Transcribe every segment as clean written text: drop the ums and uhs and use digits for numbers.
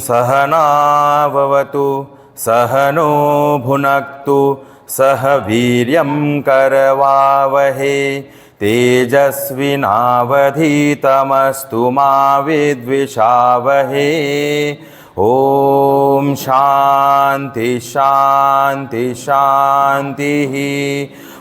सहनाववतु सहनो भुनक्तु सह वीर्यं करवावहे तेजस्विनावधीतमस्तु मा विद्विषावहे। ओम शांति शांति शांतिः।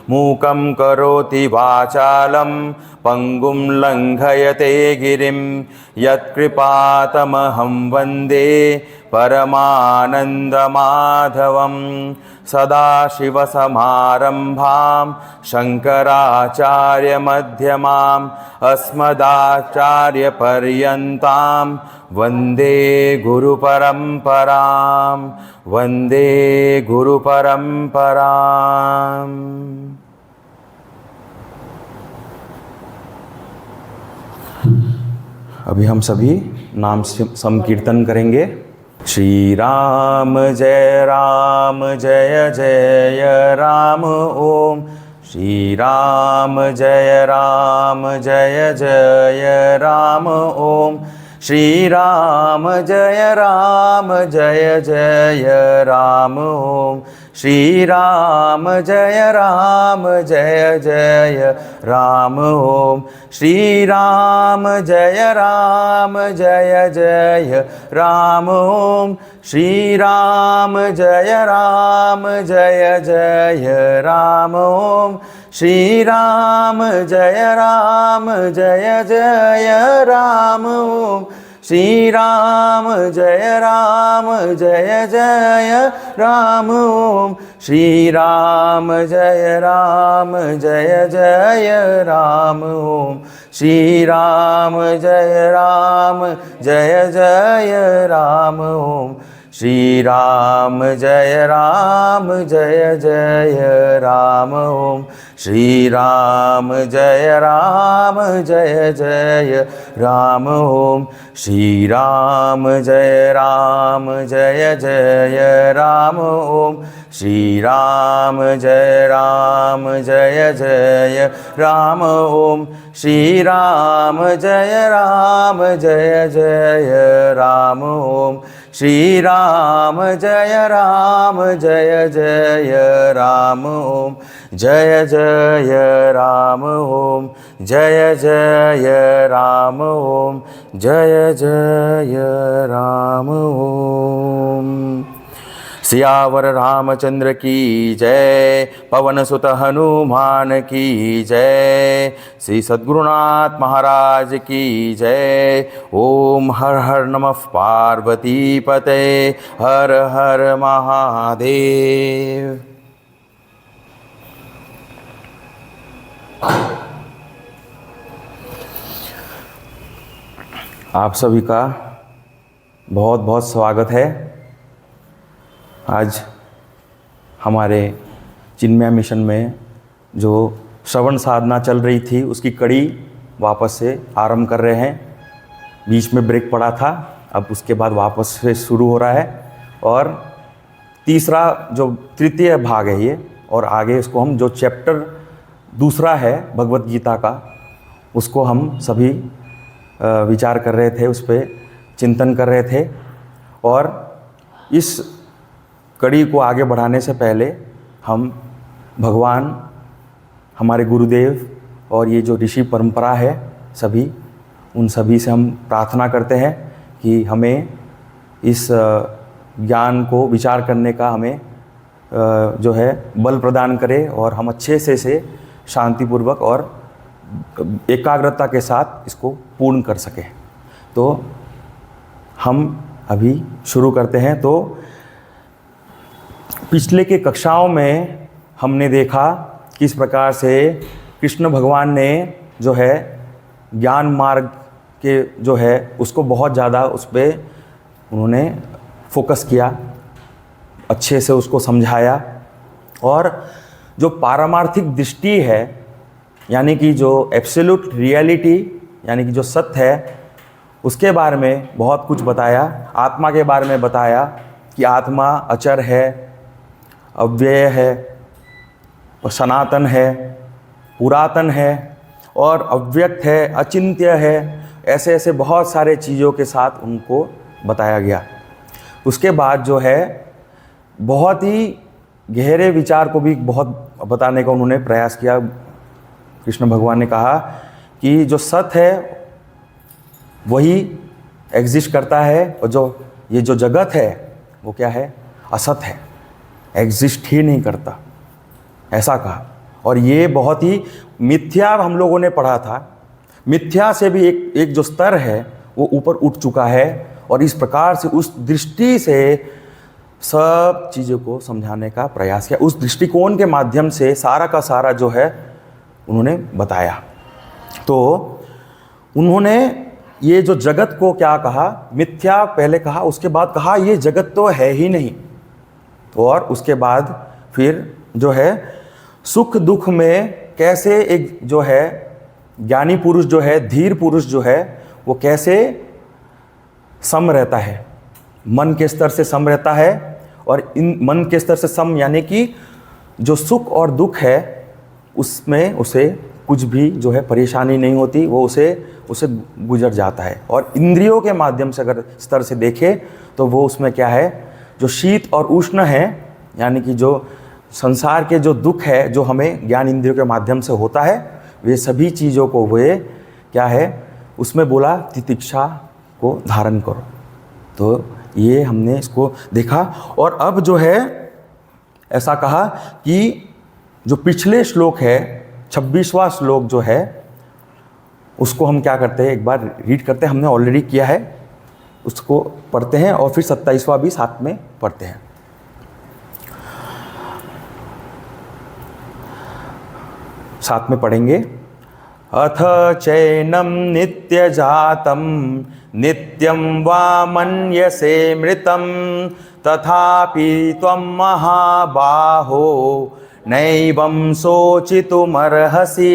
मूकं करोति वाचालं पंगुं लंघयते गिरिं यत्कृपातमहं वन्दे परमानन्दमाधवं। सदाशिवसमारम्भां शङ्कराचार्यमध्यमाम् अस्मदाचार्यपर्यन्तां वन्दे गुरुपरम्परां वन्दे गुरुपरम्पराम्। अभी हम सभी नाम संकीर्तन करेंगे। श्री राम जय जय राम ओम। श्री राम जय जय राम ओम। श्री राम जय जय राम ओम। श्री राम जय जय राम ओम। श्री राम जय जय राम ओम। श्री राम जय जय राम ओम। श्री राम जय जय राम ओम। श्री राम जय जय राम ओम। श्री राम जय जय राम ओम। श्री राम जय जय राम ओम। श्री राम जय जय राम ओम। श्री राम जय जय राम ओम। श्री राम जय जय राम ओम। श्री राम जय जय राम ओम। श्री राम जय जय राम ओम। श्री राम जय जय राम ओम। जय जय राम ओम। जय जय राम ओम। जय जय राम ओम। सियावर रामचंद्र की जय। पवन सुत हनुमान की जय। श्री सद्गुरुनाथ महाराज की जय। ओम हर हर नमः पार्वती पते। हर हर महादेव। आप सभी का बहुत बहुत स्वागत है। आज हमारे चिन्मय मिशन में जो श्रवण साधना चल रही थी उसकी कड़ी वापस से आरंभ कर रहे हैं। बीच में ब्रेक पड़ा था, अब उसके बाद वापस से शुरू हो रहा है। और तीसरा जो तृतीय भाग है ये, और आगे इसको हम जो चैप्टर दूसरा है भगवत गीता का, उसको हम सभी विचार कर रहे थे, उस पर चिंतन कर रहे थे। और इस कड़ी को आगे बढ़ाने से पहले हम भगवान, हमारे गुरुदेव और ये जो ऋषि परंपरा है सभी, उन सभी से हम प्रार्थना करते हैं कि हमें इस ज्ञान को विचार करने का हमें जो है बल प्रदान करे और हम अच्छे से शांतिपूर्वक और एकाग्रता के साथ इसको पूर्ण कर सकें। तो हम अभी शुरू करते हैं। तो पिछले के कक्षाओं में हमने देखा किस प्रकार से कृष्ण भगवान ने जो है ज्ञान मार्ग के जो है उसको बहुत ज़्यादा उस पर उन्होंने फोकस किया, अच्छे से उसको समझाया। और जो पारमार्थिक दृष्टि है, यानी कि जो एब्सोल्यूट रियलिटी, यानी कि जो सत्य है, उसके बारे में बहुत कुछ बताया। आत्मा के बारे में बताया कि आत्मा अचर है, अव्यय है, सनातन है, पुरातन है और अव्यक्त है, अचिंत्य है। ऐसे ऐसे बहुत सारे चीज़ों के साथ उनको बताया गया। उसके बाद जो है बहुत ही गहरे विचार को भी बहुत बताने का उन्होंने प्रयास किया। कृष्ण भगवान ने कहा कि जो सत्य है वही एग्जिस्ट करता है और जो जगत है वो क्या है, असत है, एग्जिस्ट ही नहीं करता, ऐसा कहा। और ये बहुत ही मिथ्या हम लोगों ने पढ़ा था। मिथ्या से भी एक जो स्तर है वो ऊपर उठ चुका है और इस प्रकार से उस दृष्टि से सब चीज़ों को समझाने का प्रयास किया। उस दृष्टिकोण के माध्यम से सारा का सारा जो है उन्होंने बताया। तो उन्होंने ये जो जगत को क्या कहा, मिथ्या पहले कहा, उसके बाद कहा ये जगत तो है ही नहीं। और उसके बाद फिर जो है सुख दुख में कैसे एक जो है ज्ञानी पुरुष जो है, धीर पुरुष जो है, वो कैसे सम रहता है, मन के स्तर से सम रहता है। और इन मन के स्तर से सम यानी कि जो सुख और दुख है उसमें उसे कुछ भी जो है परेशानी नहीं होती, वो उसे गुजर जाता है। और इंद्रियों के माध्यम से अगर स्तर से देखे तो वो उसमें क्या है, जो शीत और उष्ण है, यानी कि जो संसार के जो दुख है जो हमें ज्ञान इंद्रियों के माध्यम से होता है, वे सभी चीज़ों को वे क्या है, उसमें बोला तितिक्षा को धारण करो। तो ये हमने इसको देखा। और अब जो है ऐसा कहा कि जो पिछले श्लोक है 26वां श्लोक जो है उसको हम क्या करते हैं, एक बार रीड करते हैं। हमने ऑलरेडी किया है, उसको पढ़ते हैं और फिर 27वां भी साथ में पढ़ते हैं। साथ में पढ़ेंगे। अथ चैनम नित्य जातम नित्यं वा मन्यसे मृतं तथापि त्वं महाबाहो नैवं शोचितुमर्हसि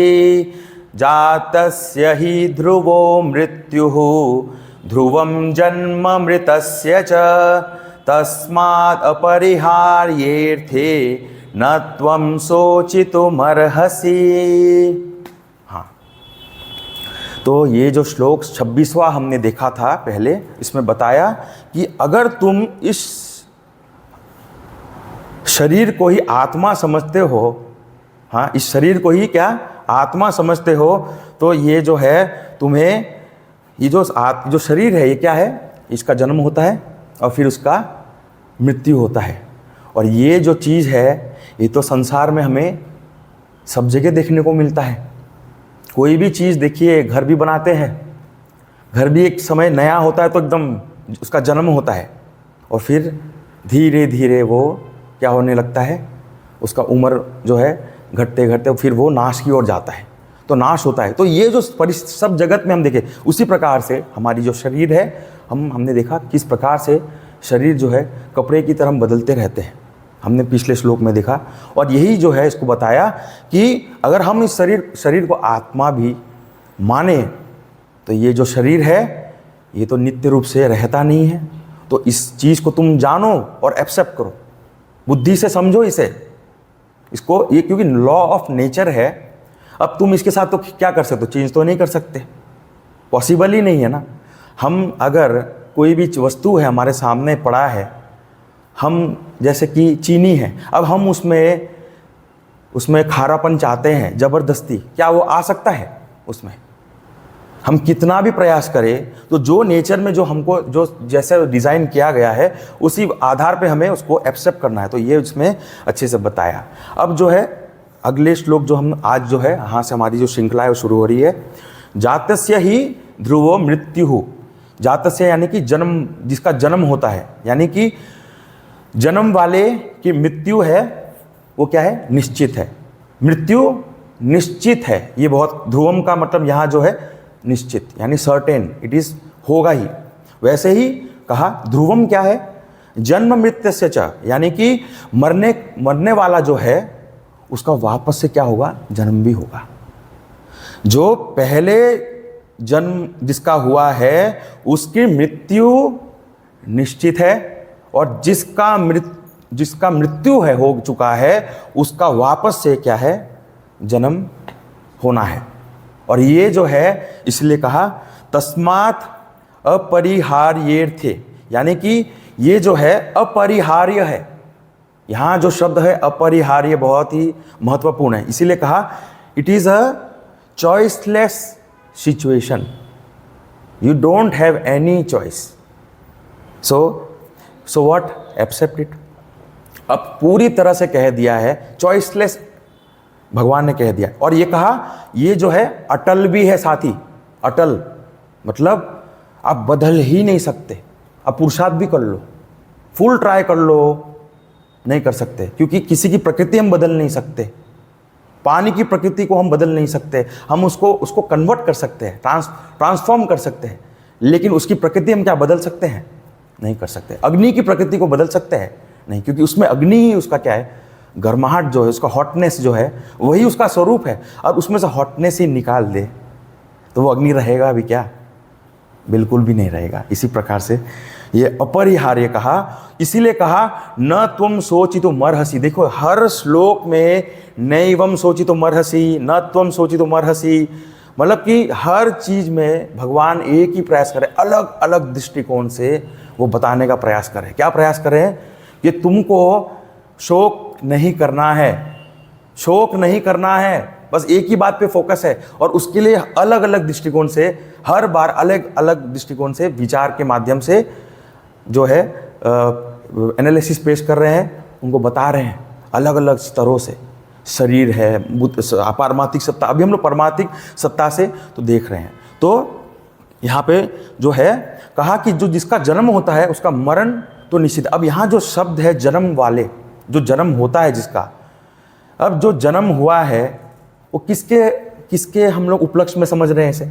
जातस्य हि ध्रुवो मृत्युः ध्रुवं जन्म मृतस्य च तस्मात् अपरिहार्येऽर्थे न त्वं शोचितुमर्हसि। तो ये जो श्लोक 26वां हमने देखा था पहले, इसमें बताया कि अगर तुम इस शरीर को ही आत्मा समझते हो, हाँ, इस शरीर को ही क्या आत्मा समझते हो, तो ये जो है तुम्हें ये जो शरीर है ये क्या है, इसका जन्म होता है और फिर उसका मृत्यु होता है। और ये जो चीज़ है ये तो संसार में हमें सब जगह देखने को मिलता है। कोई भी चीज़ देखिए, घर भी बनाते हैं, घर भी एक समय नया होता है तो एकदम उसका जन्म होता है और फिर धीरे धीरे वो क्या होने लगता है, उसका उम्र जो है घटते घटते फिर वो नाश की ओर जाता है, तो नाश होता है। तो ये जो सब जगत में हम देखें उसी प्रकार से हमारी जो शरीर है, हमने देखा किस प्रकार से शरीर जो है कपड़े की तरह बदलते रहते हैं, हमने पिछले श्लोक में देखा। और यही जो है इसको बताया कि अगर हम इस शरीर को आत्मा भी माने तो ये जो शरीर है ये तो नित्य रूप से रहता नहीं है। तो इस चीज़ को तुम जानो और एक्सेप्ट करो, बुद्धि से समझो इसको ये क्योंकि लॉ ऑफ नेचर है। अब तुम इसके साथ तो क्या कर सकते हो, चेंज तो नहीं कर सकते, पॉसिबल ही नहीं है ना। हम अगर कोई भी वस्तु है हमारे सामने पड़ा है, हम जैसे कि चीनी है, अब हम उसमें खारापन चाहते हैं ज़बरदस्ती, क्या वो आ सकता है उसमें? हम कितना भी प्रयास करें तो जो नेचर में जो हमको जो जैसे डिज़ाइन किया गया है उसी आधार पे हमें उसको एक्सेप्ट करना है। तो ये उसमें अच्छे से बताया। अब जो है अगले श्लोक जो हम आज जो है यहाँ से हमारी जो श्रृंखला है वो शुरू हो रही है। जातस्य ही ध्रुवो मृत्युः, जातस्य यानी कि जन्म, जिसका जन्म होता है, यानी कि जन्म वाले की मृत्यु है वो क्या है, निश्चित है। मृत्यु निश्चित है, ये बहुत, ध्रुवम का मतलब यहाँ जो है निश्चित, यानी सर्टेन, इट इज, होगा ही। वैसे ही कहा ध्रुवम क्या है, जन्म मृत्युस्य च, यानी कि मरने वाला जो है उसका वापस से क्या होगा, जन्म भी होगा। जो पहले जन्म जिसका हुआ है उसकी मृत्यु निश्चित है, और जिसका मृत्यु है, हो चुका है, उसका वापस से क्या है, जन्म होना है। और ये जो है इसलिए कहा तस्मात् अपरिहार्येर्थे, यानी कि ये जो है अपरिहार्य है। यहाँ जो शब्द है अपरिहार्य बहुत ही महत्वपूर्ण है, इसीलिए कहा it is a choiceless situation, you don't have any choice, so what, accept it. अब पूरी तरह से कह दिया है, चॉइसलेस भगवान ने कह दिया। और ये कहा ये जो है अटल भी है साथी, अटल मतलब आप बदल ही नहीं सकते। आप पुरुषार्थ भी कर लो, फुल ट्राई कर लो, नहीं कर सकते, क्योंकि किसी की प्रकृति हम बदल नहीं सकते। पानी की प्रकृति को हम बदल नहीं सकते, हम उसको कन्वर्ट कर सकते हैं, ट्रांसफॉर्म कर सकते हैं, लेकिन उसकी प्रकृति हम क्या बदल सकते हैं, नहीं कर सकते। अग्नि की प्रकृति को बदल सकते हैं, नहीं, क्योंकि उसमें अग्नि ही उसका क्या है, गर्माहट जो है, उसका हॉटनेस जो है वही उसका स्वरूप है। अब उसमें से हॉटनेस ही निकाल दे तो वो अग्नि रहेगा भी क्या, बिल्कुल भी नहीं रहेगा। इसी प्रकार से ये अपरिहार्य कहा, इसीलिए कहा न त्वम सोचितो मर्हसि। देखो हर श्लोक में नैवम सोचितो मर्हसि, न त्वम सोचितो मर्हसि, मतलब कि हर चीज में भगवान एक ही प्रयास करे, अलग अलग दृष्टिकोण से वो बताने का प्रयास करें। क्या प्रयास करें कि तुमको शोक नहीं करना है, शोक नहीं करना है, बस एक ही बात पे फोकस है। और उसके लिए अलग अलग दृष्टिकोण से, हर बार अलग अलग दृष्टिकोण से, विचार के माध्यम से जो है एनालिसिस पेश कर रहे हैं, उनको बता रहे हैं अलग अलग स्तरों से। शरीर है, पारमार्थिक सत्ता, अभी हम लोग पारमार्थिक सत्ता से तो देख रहे हैं। तो यहाँ पे जो है कहा कि जो जिसका जन्म होता है उसका मरण तो निश्चित। अब यहाँ जो शब्द है जन्म वाले, जो जन्म होता है जिसका, अब जो जन्म हुआ है वो किसके हम लोग उपलक्ष्य में समझ रहे हैं इसे।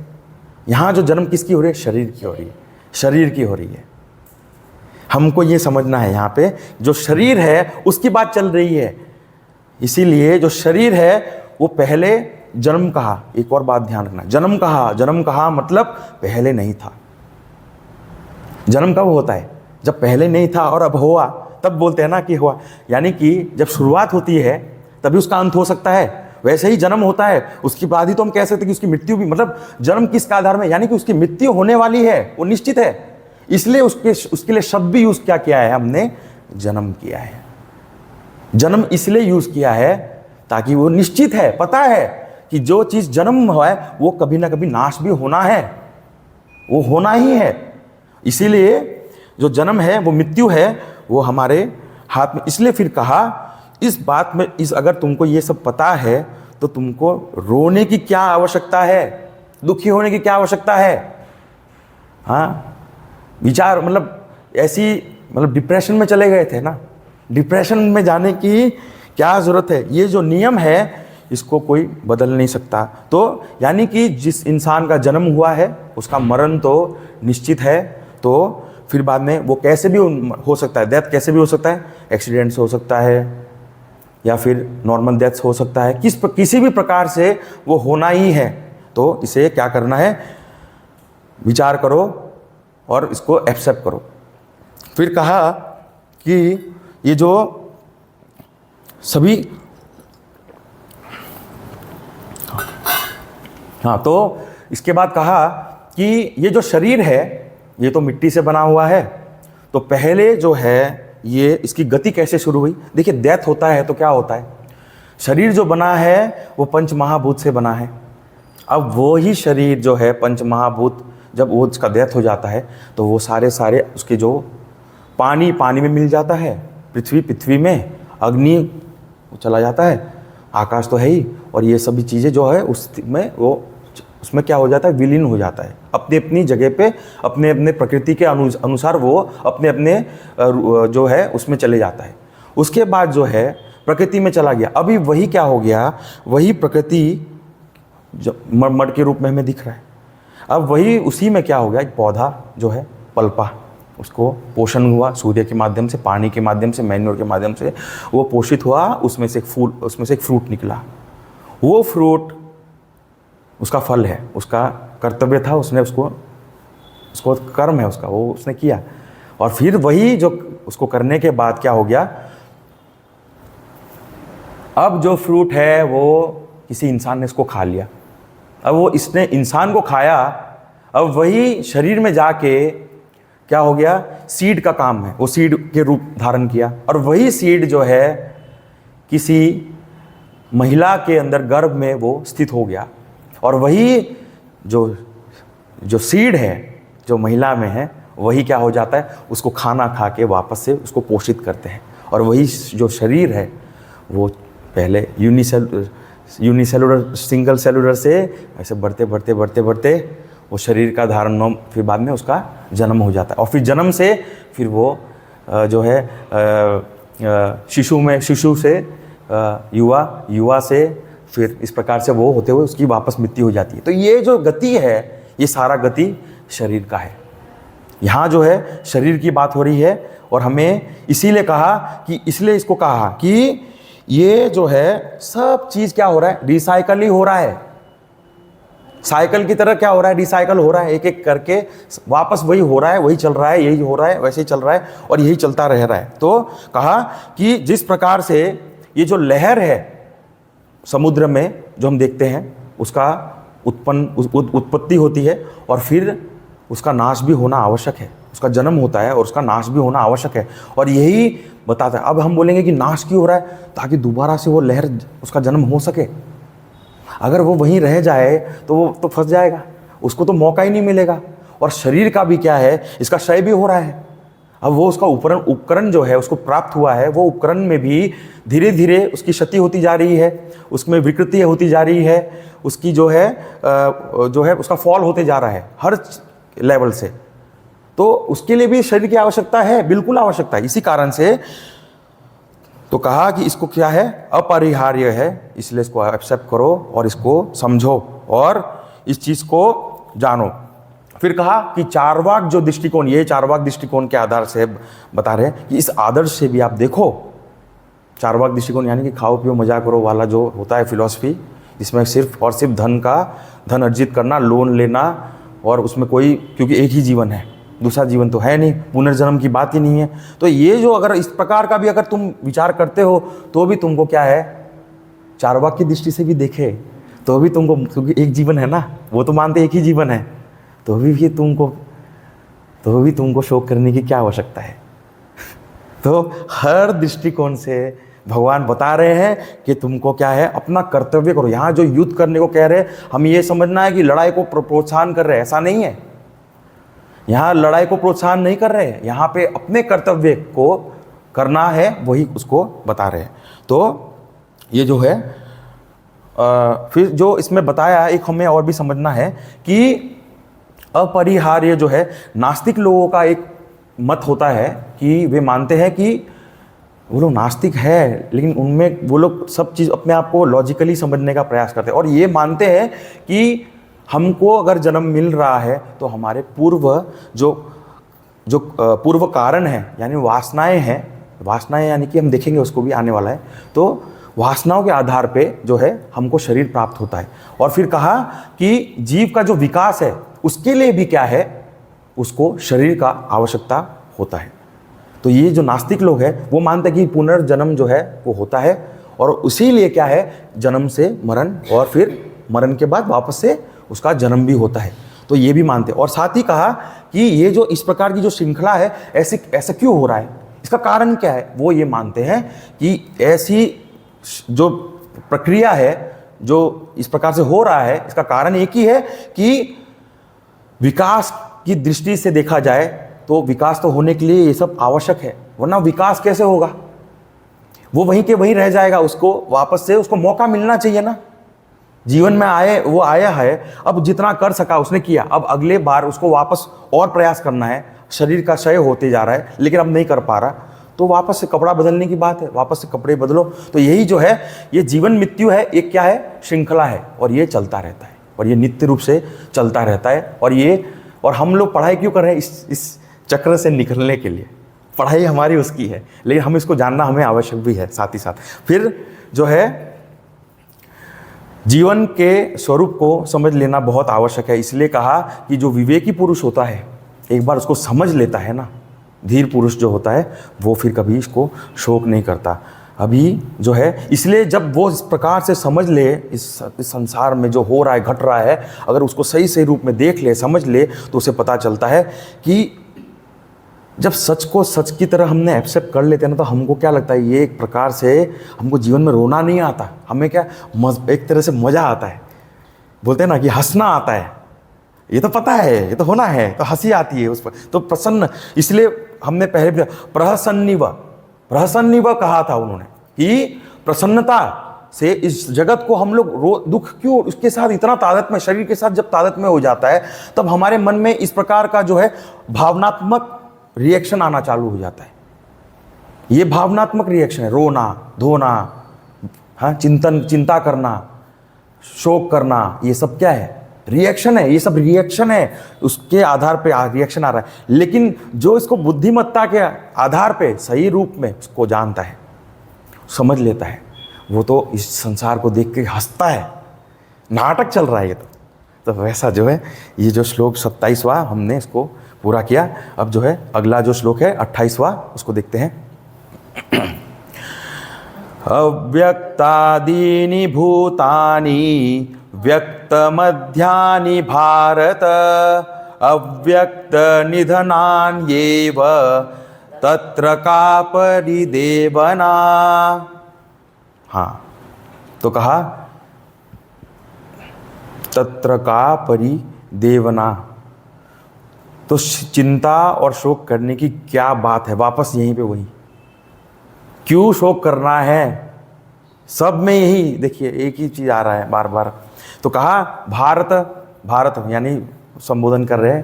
यहाँ जो जन्म किसकी हो रही है, शरीर की हो रही है, शरीर की हो रही है। हमको ये समझना है यहाँ पे जो शरीर है उसकी बात चल रही है। इसीलिए जो शरीर है वो पहले जन्म कहा, एक और बात ध्यान रखना, जन्म कहा मतलब पहले नहीं था। जन्म कब होता है, जब पहले नहीं था और अब हुआ, तब बोलते हैं ना कि हुआ। यानी कि जब शुरुआत होती है तभी उसका अंत हो सकता है। वैसे ही जन्म होता है, उसके बाद ही तो हम कह सकते हैं कि उसकी मृत्यु भी, मतलब जन्म किसके आधार में, यानी कि उसकी मृत्यु होने वाली है, वो निश्चित है। इसलिए उसके लिए शब्द भी यूज क्या किया है हमने, जन्म किया है। जन्म इसलिए यूज किया है ताकि वो निश्चित है, पता है कि जो चीज जन्म हुआ है वो कभी ना कभी नाश भी होना है, वो होना ही है। इसीलिए जो जन्म है वो मृत्यु है, वो हमारे हाथ में। इसलिए फिर कहा इस बात में, अगर तुमको ये सब पता है तो तुमको रोने की क्या आवश्यकता है, दुखी होने की क्या आवश्यकता है। हाँ, विचार मतलब ऐसी, मतलब डिप्रेशन में चले गए थे ना, डिप्रेशन में जाने की क्या ज़रूरत है। ये जो नियम है इसको कोई बदल नहीं सकता। तो यानी कि जिस इंसान का जन्म हुआ है उसका मरण तो निश्चित है। तो फिर बाद में वो कैसे भी हो सकता है, डेथ कैसे भी हो सकता है, एक्सीडेंट से हो सकता है या फिर नॉर्मल डेथ हो सकता है, किसी भी प्रकार से वो होना ही है। तो इसे क्या करना है, विचार करो और इसको एक्सेप्ट करो। फिर कहा कि ये जो सभी, हाँ, तो इसके बाद कहा कि ये जो शरीर है ये तो मिट्टी से बना हुआ है। तो पहले जो है ये इसकी गति कैसे शुरू हुई। देखिए डेथ होता है तो क्या होता है, शरीर जो बना है वो पंच महाभूत से बना है। अब वो ही शरीर जो है पंच महाभूत, जब वो उसका डेथ हो जाता है तो वो सारे उसके जो पानी में मिल जाता है, पृथ्वी में, अग्नि चला जाता है, आकाश तो है ही, और ये सभी चीज़ें जो है उसमें क्या हो जाता है, विलीन हो जाता है, अपनी अपनी जगह पे अपने अपने प्रकृति के अनुसार वो अपने अपने जो है उसमें चले जाता है। उसके बाद जो है प्रकृति में चला गया। अभी वही क्या हो गया, वही प्रकृति जो मड के रूप में हमें दिख रहा है, अब वही उसी में क्या हो गया, एक पौधा जो है पलपा, उसको पोषण हुआ सूर्य के माध्यम से, पानी के माध्यम से, मैन्योर के माध्यम से, वो पोषित हुआ, उसमें से एक फ्रूट निकला। वो फ्रूट उसका फल है, उसका कर्तव्य था, उसने उसको कर्म है उसका, वो उसने किया। और फिर वही जो उसको करने के बाद क्या हो गया, अब जो फ्रूट है वो किसी इंसान ने इसको खा लिया। अब वो इसने इंसान को खाया, अब वही शरीर में जाके क्या हो गया, सीड का काम है, वो सीड के रूप धारण किया। और वही सीड जो है किसी महिला के अंदर गर्भ में वो स्थित हो गया। और वही जो सीड है जो महिला में है, वही क्या हो जाता है, उसको खाना खा के वापस से उसको पोषित करते हैं। और वही जो शरीर है वो पहले यूनिसेलुलर सिंगल सेलुलर से ऐसे बढ़ते बढ़ते बढ़ते बढ़ते वो शरीर का धारण, फिर बाद में उसका जन्म हो जाता है। और फिर जन्म से फिर वो जो है शिशु से युवा से फिर इस प्रकार से वो होते हुए उसकी वापस मृत्यु हो जाती है। तो ये जो गति है, ये सारा गति शरीर का है। यहाँ जो है शरीर की बात हो रही है। और हमें इसीलिए कहा कि इसलिए इसको कहा कि ये जो है सब चीज़ क्या हो रहा है, रिसाइकल ही हो रहा है। साइकिल की तरह क्या हो रहा है, रिसाइकल हो रहा है, एक एक करके वापस वही हो रहा है, वही चल रहा है, यही हो रहा है, वैसे ही चल रहा है और यही चलता रह रहा है। तो कहा कि जिस प्रकार से ये जो लहर है समुद्र में जो हम देखते हैं, उसका उत्पत्ति होती है और फिर उसका नाश भी होना आवश्यक है, उसका जन्म होता है और उसका नाश भी होना आवश्यक है। और यही बताता है। अब हम बोलेंगे कि नाश क्यों हो रहा है, ताकि दोबारा से वो लहर, उसका जन्म हो सके। अगर वो वहीं रह जाए तो वो तो फंस जाएगा, उसको तो मौका ही नहीं मिलेगा। और शरीर का भी क्या है, इसका क्षय भी हो रहा है। अब वो उसका उपकरण जो है उसको प्राप्त हुआ है, वो उपकरण में भी धीरे धीरे उसकी क्षति होती जा रही है, उसमें विकृति होती जा रही है, उसकी जो है उसका फॉल होते जा रहा है हर लेवल से। तो उसके लिए भी शरीर की आवश्यकता है, बिल्कुल आवश्यकता है। इसी कारण से तो कहा कि इसको क्या है, अपरिहार्य है, इसलिए इसको एक्सेप्ट करो और इसको समझो और इस चीज़ को जानो। फिर कहा कि चारवाक जो दृष्टिकोण, ये चारवाक दृष्टिकोण के आधार से बता रहे हैं कि इस आदर्श से भी आप देखो। चारवाक दृष्टिकोण यानी कि खाओ पियो मजा करो वाला जो होता है फिलॉसफी, जिसमें सिर्फ और सिर्फ धन अर्जित करना, लोन लेना, और उसमें कोई, क्योंकि एक ही जीवन है, दूसरा जीवन तो है नहीं, पुनर्जन्म की बात ही नहीं है। तो ये जो अगर इस प्रकार का भी अगर तुम विचार करते हो तो भी तुमको क्या है, चारवाक की दृष्टि से भी देखे तो भी तुमको, क्योंकि एक जीवन है ना, वो तो मानते एक ही जीवन है, तो भी तुमको शोक करने की क्या आवश्यकता है। तो हर दृष्टिकोण से भगवान बता रहे हैं कि तुमको क्या है, अपना कर्तव्य करो। यहाँ जो युद्ध करने को कह रहे हैं, हम ये समझना है कि लड़ाई को प्रोत्साहन कर रहे हैं, ऐसा नहीं है। यहाँ लड़ाई को प्रोत्साहन नहीं कर रहे हैं, यहाँ पे अपने कर्तव्य को करना है, वही उसको बता रहे हैं। तो ये जो है फिर जो इसमें बताया, एक हमें और भी समझना है कि अपरिहार्य जो है, नास्तिक लोगों का एक मत होता है कि वे मानते हैं कि वो लोग नास्तिक है, लेकिन उनमें वो लोग सब चीज़ अपने आप को लॉजिकली समझने का प्रयास करते हैं और ये मानते हैं कि हमको अगर जन्म मिल रहा है तो हमारे पूर्व जो पूर्व कारण है, यानी वासनाएं यानी कि हम देखेंगे उसको भी आने वाला है, तो वासनाओं के आधार पे जो है हमको शरीर प्राप्त होता है। और फिर कहा कि जीव का जो विकास है उसके लिए भी क्या है, उसको शरीर का आवश्यकता होता है। तो ये जो नास्तिक लोग हैं वो मानते हैं कि पुनर्जन्म जो है वो होता है और उसी लिए क्या है, जन्म से मरण और फिर मरण के बाद वापस से उसका जन्म भी होता है। तो ये भी मानते हैं। और साथ ही कहा कि ये जो इस प्रकार की जो श्रृंखला है, ऐसा क्यों हो रहा है, इसका कारण क्या है। वो ये मानते हैं कि ऐसी जो प्रक्रिया है जो इस प्रकार से हो रहा है, इसका कारण एक ही है कि विकास की दृष्टि से देखा जाए तो विकास तो होने के लिए ये सब आवश्यक है, वरना विकास कैसे होगा, वो वहीं के वहीं रह जाएगा, उसको वापस से उसको मौका मिलना चाहिए ना। जीवन में आए, वो आया है, अब जितना कर सका उसने किया, अब अगले बार उसको वापस और प्रयास करना है। शरीर का क्षय होते जा रहा है लेकिन अब नहीं कर पा रहा, तो वापस से कपड़ा बदलने की बात है, वापस से कपड़े बदलो। तो यही जो है, ये जीवन मृत्यु है, एक क्या है, श्रृंखला है, और ये चलता रहता है, और ये नित्य रूप से चलता रहता है। और हम लोग पढ़ाई क्यों कर रहे हैं? इस चक्र से निकलने के लिए। पढ़ाई हमारी उसकी है, लेकिन हम इसको जानना हमें आवश्यक भी है साथ ही साथ। फिर जो है, जीवन के स्वरूप को समझ लेना बहुत आवश्यक है। इसलिए कहा कि जो विवेकी पुरुष होता है, एक बार उसको समझ लेता है ना, धीर पुरुष जो होता है, वो फिर कभी इसको शोक नहीं करता। अभी जो है, इसलिए जब वो इस प्रकार से समझ ले, इस संसार में जो हो रहा है, घट रहा है, अगर उसको सही सही रूप में देख ले, समझ ले, तो उसे पता चलता है कि जब सच को सच की तरह हमने एक्सेप्ट कर लेते हैं ना, तो हमको क्या लगता है, ये एक प्रकार से हमको जीवन में रोना नहीं आता, हमें क्या एक तरह से मज़ा आता है। बोलते हैं ना कि हंसना आता है, ये तो पता है, ये तो होना है, तो हंसी आती है उस पर, तो प्रसन्न। इसलिए हमने पहले भी प्रहसन्निव कहा था उन्होंने कि प्रसन्नता से इस जगत को हम लोग दुख क्यों, उसके साथ इतना तादाद में, शरीर के साथ जब तादाद में हो जाता है, तब हमारे मन में इस प्रकार का जो है भावनात्मक रिएक्शन आना चालू हो जाता है। ये भावनात्मक रिएक्शन है, रोना धोना, हाँ, चिंता करना, शोक करना, ये सब क्या है, रिएक्शन है। ये सब रिएक्शन है, उसके आधार पे रिएक्शन आ रहा है। लेकिन जो इसको बुद्धिमत्ता के आधार पे सही रूप में उसको जानता है, समझ लेता है, वो तो इस संसार को देख के हंसता है, नाटक चल रहा है ये तो वैसा जो है, ये जो श्लोक 27वां हमने इसको पूरा किया। अब जो है अगला जो श्लोक है 28वां, उसको देखते हैं। अव्यक्तादीनि भूतानि व्यक्तमध्यानि भारत अव्यक्त निधनान्येव तत्र का परिदेवना। हाँ, तो कहा तत्र का परिदेवना, तो चिंता और शोक करने की क्या बात है? वापस यहीं पे वही, क्यों शोक करना है? सब में यही देखिए, एक ही चीज आ रहा है बार बार। तो कहा भारत, भारत यानी संबोधन कर रहे हैं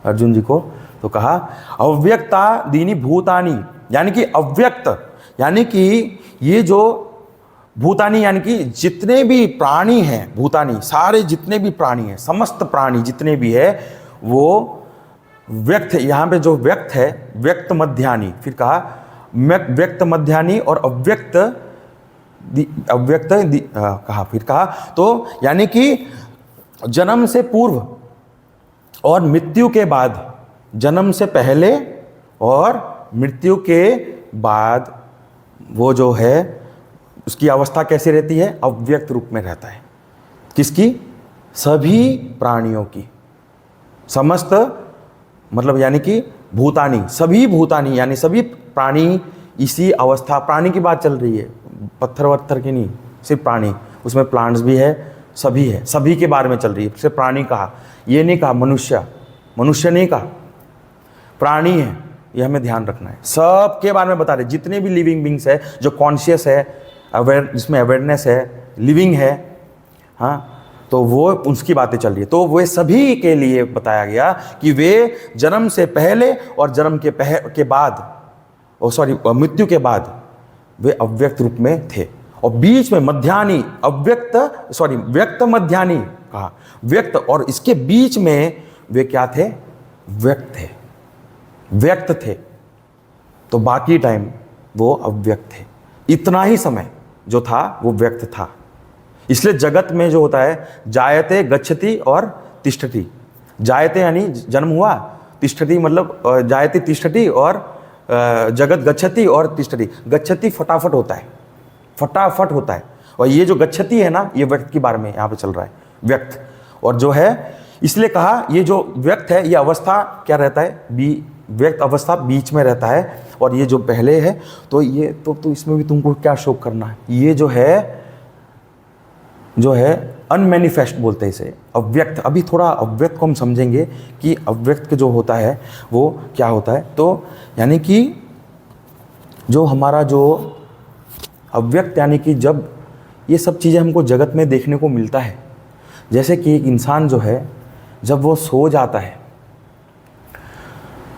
अर्जुन जी को, तो कहा अव्यक्ता दीनी भूतानी, यानी कि अव्यक्त, यानी कि ये जो भूतानी यानी कि जितने भी प्राणी हैं, भूतानी सारे जितने भी प्राणी हैं, समस्त प्राणी जितने भी है, वो व्यक्त, यहाँ पे जो व्यक्त है, व्यक्त मध्यानी, फिर कहा व्यक्त मध्यानी और अव्यक्त कहा, फिर कहा तो यानी कि जन्म से पूर्व और मृत्यु के बाद, जन्म से पहले और मृत्यु के बाद वो जो है उसकी अवस्था कैसी रहती है? अव्यक्त रूप में रहता है। किसकी? सभी प्राणियों की, समस्त मतलब यानी कि भूतानी, सभी भूतानी यानी सभी प्राणी इसी अवस्था, प्राणी की बात चल रही है, पत्थर वत्थर की नहीं, सिर्फ प्राणी, उसमें प्लांट्स भी है, सभी है, सभी के बारे में चल रही है। सिर्फ प्राणी कहा, ये नहीं कहा मनुष्य, मनुष्य नहीं कहा, प्राणी है, ये हमें ध्यान रखना है। सब के बारे में बता रहे, जितने भी लिविंग बींग्स है, जो कॉन्शियस है, अवेयर, जिसमें अवेयरनेस है, लिविंग है, हाँ, तो वो उसकी बातें चल रही है। तो वे सभी के लिए बताया गया कि वे जन्म से पहले और जन्म के बाद, मृत्यु के बाद वे अव्यक्त रूप में थे, और बीच में मध्यानी, व्यक्त मध्यानी कहा, व्यक्त, और इसके बीच में वे क्या थे? व्यक्त थे, व्यक्त थे, तो बाकी टाइम वो अव्यक्त थे। इतना ही समय जो था वो व्यक्त था। इसलिए जगत में जो होता है, जायते गच्छति और तिष्ठति। जायते यानी जन्म हुआ, तिष्ठति मतलब जायते तिष्ठति, और जगत गच्छति और तिष्ठति। गच्छति फटाफट होता है, फटाफट होता है, और ये जो गच्छति है ना, ये व्यक्त के बारे में यहाँ पे चल रहा है, व्यक्त। और जो है, इसलिए कहा ये जो व्यक्त है, ये अवस्था क्या रहता है? व्यक्त अवस्था बीच में रहता है, और ये जो पहले है, तो ये तो इसमें भी तुमको क्या शोक करना है? ये जो है अनमैनिफेस्ट बोलते हैं इसे, अव्यक्त। अभी थोड़ा अव्यक्त को हम समझेंगे कि अव्यक्त जो होता है वो क्या होता है। तो यानी कि जो हमारा जो अव्यक्त, यानी कि जब ये सब चीज़ें हमको जगत में देखने को मिलता है। जैसे कि एक इंसान जो है जब वो सो जाता है